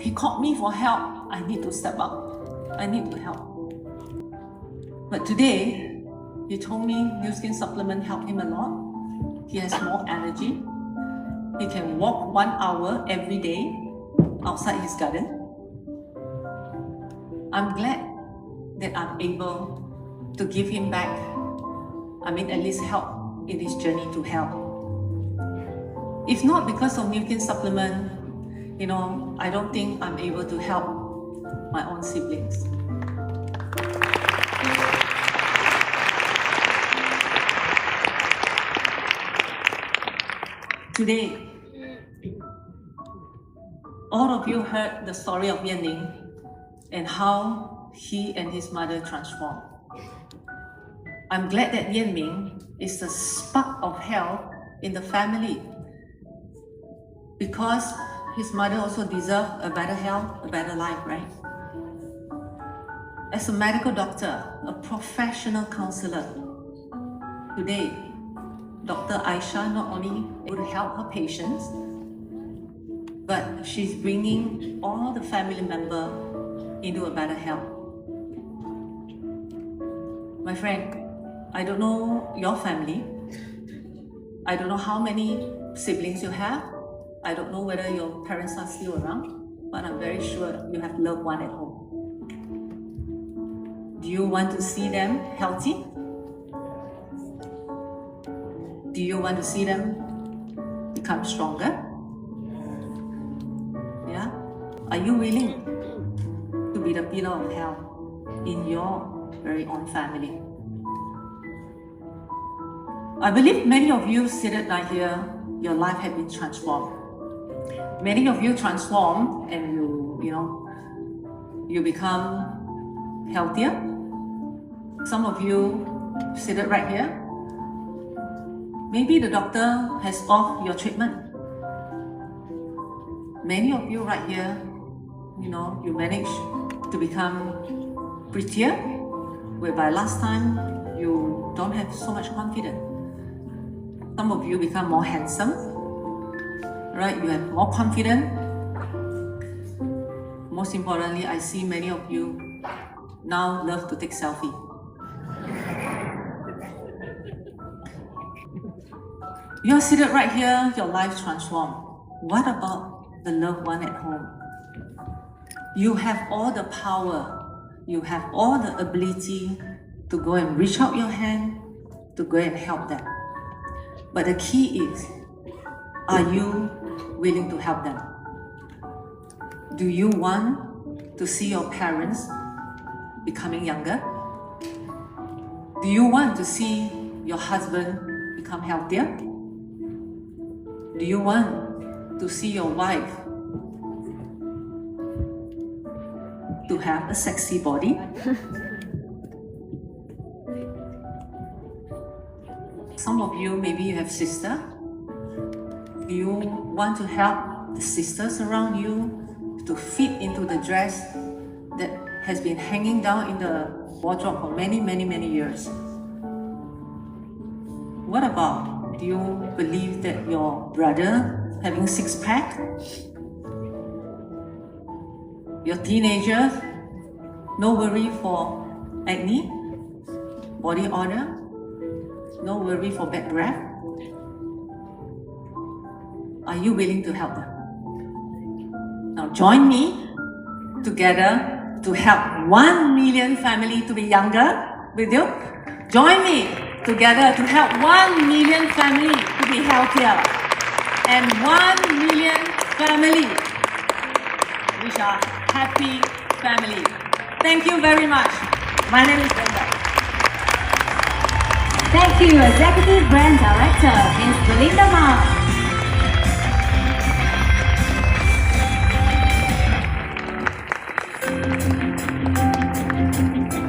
He called me for help. I need to step up. I need to help. But today, he told me Nuskin supplement helped him a lot. He has more energy. He can walk 1 hour every day outside his garden. I'm glad that I'm able to give him back, at least help in his journey to health. If not because of Nuskin supplement, I don't think I'm able to help my own siblings. Today, all of you heard the story of Yan Ning and how he and his mother transformed. I'm glad that Yan Ming is the spark of health in the family because his mother also deserves a better health, a better life, right? As a medical doctor, a professional counselor, today, Dr. Aisha not only able to help her patients, but she's bringing all the family members into a better health. My friend, I don't know your family. I don't know how many siblings you have. I don't know whether your parents are still around, but I'm very sure you have loved one at home. Do you want to see them healthy? Do you want to see them become stronger? Yeah? Are you willing to be the pillar of health in your very own family? I believe many of you seated right here, your life has been transformed. Many of you transform and you become healthier. Some of you seated right here, maybe the doctor has off your treatment. Many of you right here, you manage to become prettier, whereby last time you don't have so much confidence. Some of you become more handsome, right? You have more confidence. Most importantly, I see many of you now love to take selfie. You're seated right here, your life transformed. What about the loved one at home? You have all the power, you have all the ability to go and reach out your hand, to go and help them. But the key is, are you willing to help them? Do you want to see your parents becoming younger? Do you want to see your husband become healthier? Do you want to see your wife to have a sexy body? Some of you, maybe you have sister. Do you want to help the sisters around you to fit into the dress that has been hanging down in the wardrobe for many, many, many years? What about, do you believe that your brother having six-pack? Your teenagers, no worry for acne, body odor, no worry for bad breath? Are you willing to help them? Now join me together to help 1 million family to be younger with you. Join me together to help 1 million family to be healthier and 1 million family which are happy family. Thank you very much. My name is Belinda. Thank you, Executive Brand Director, Ms. Belinda Mak.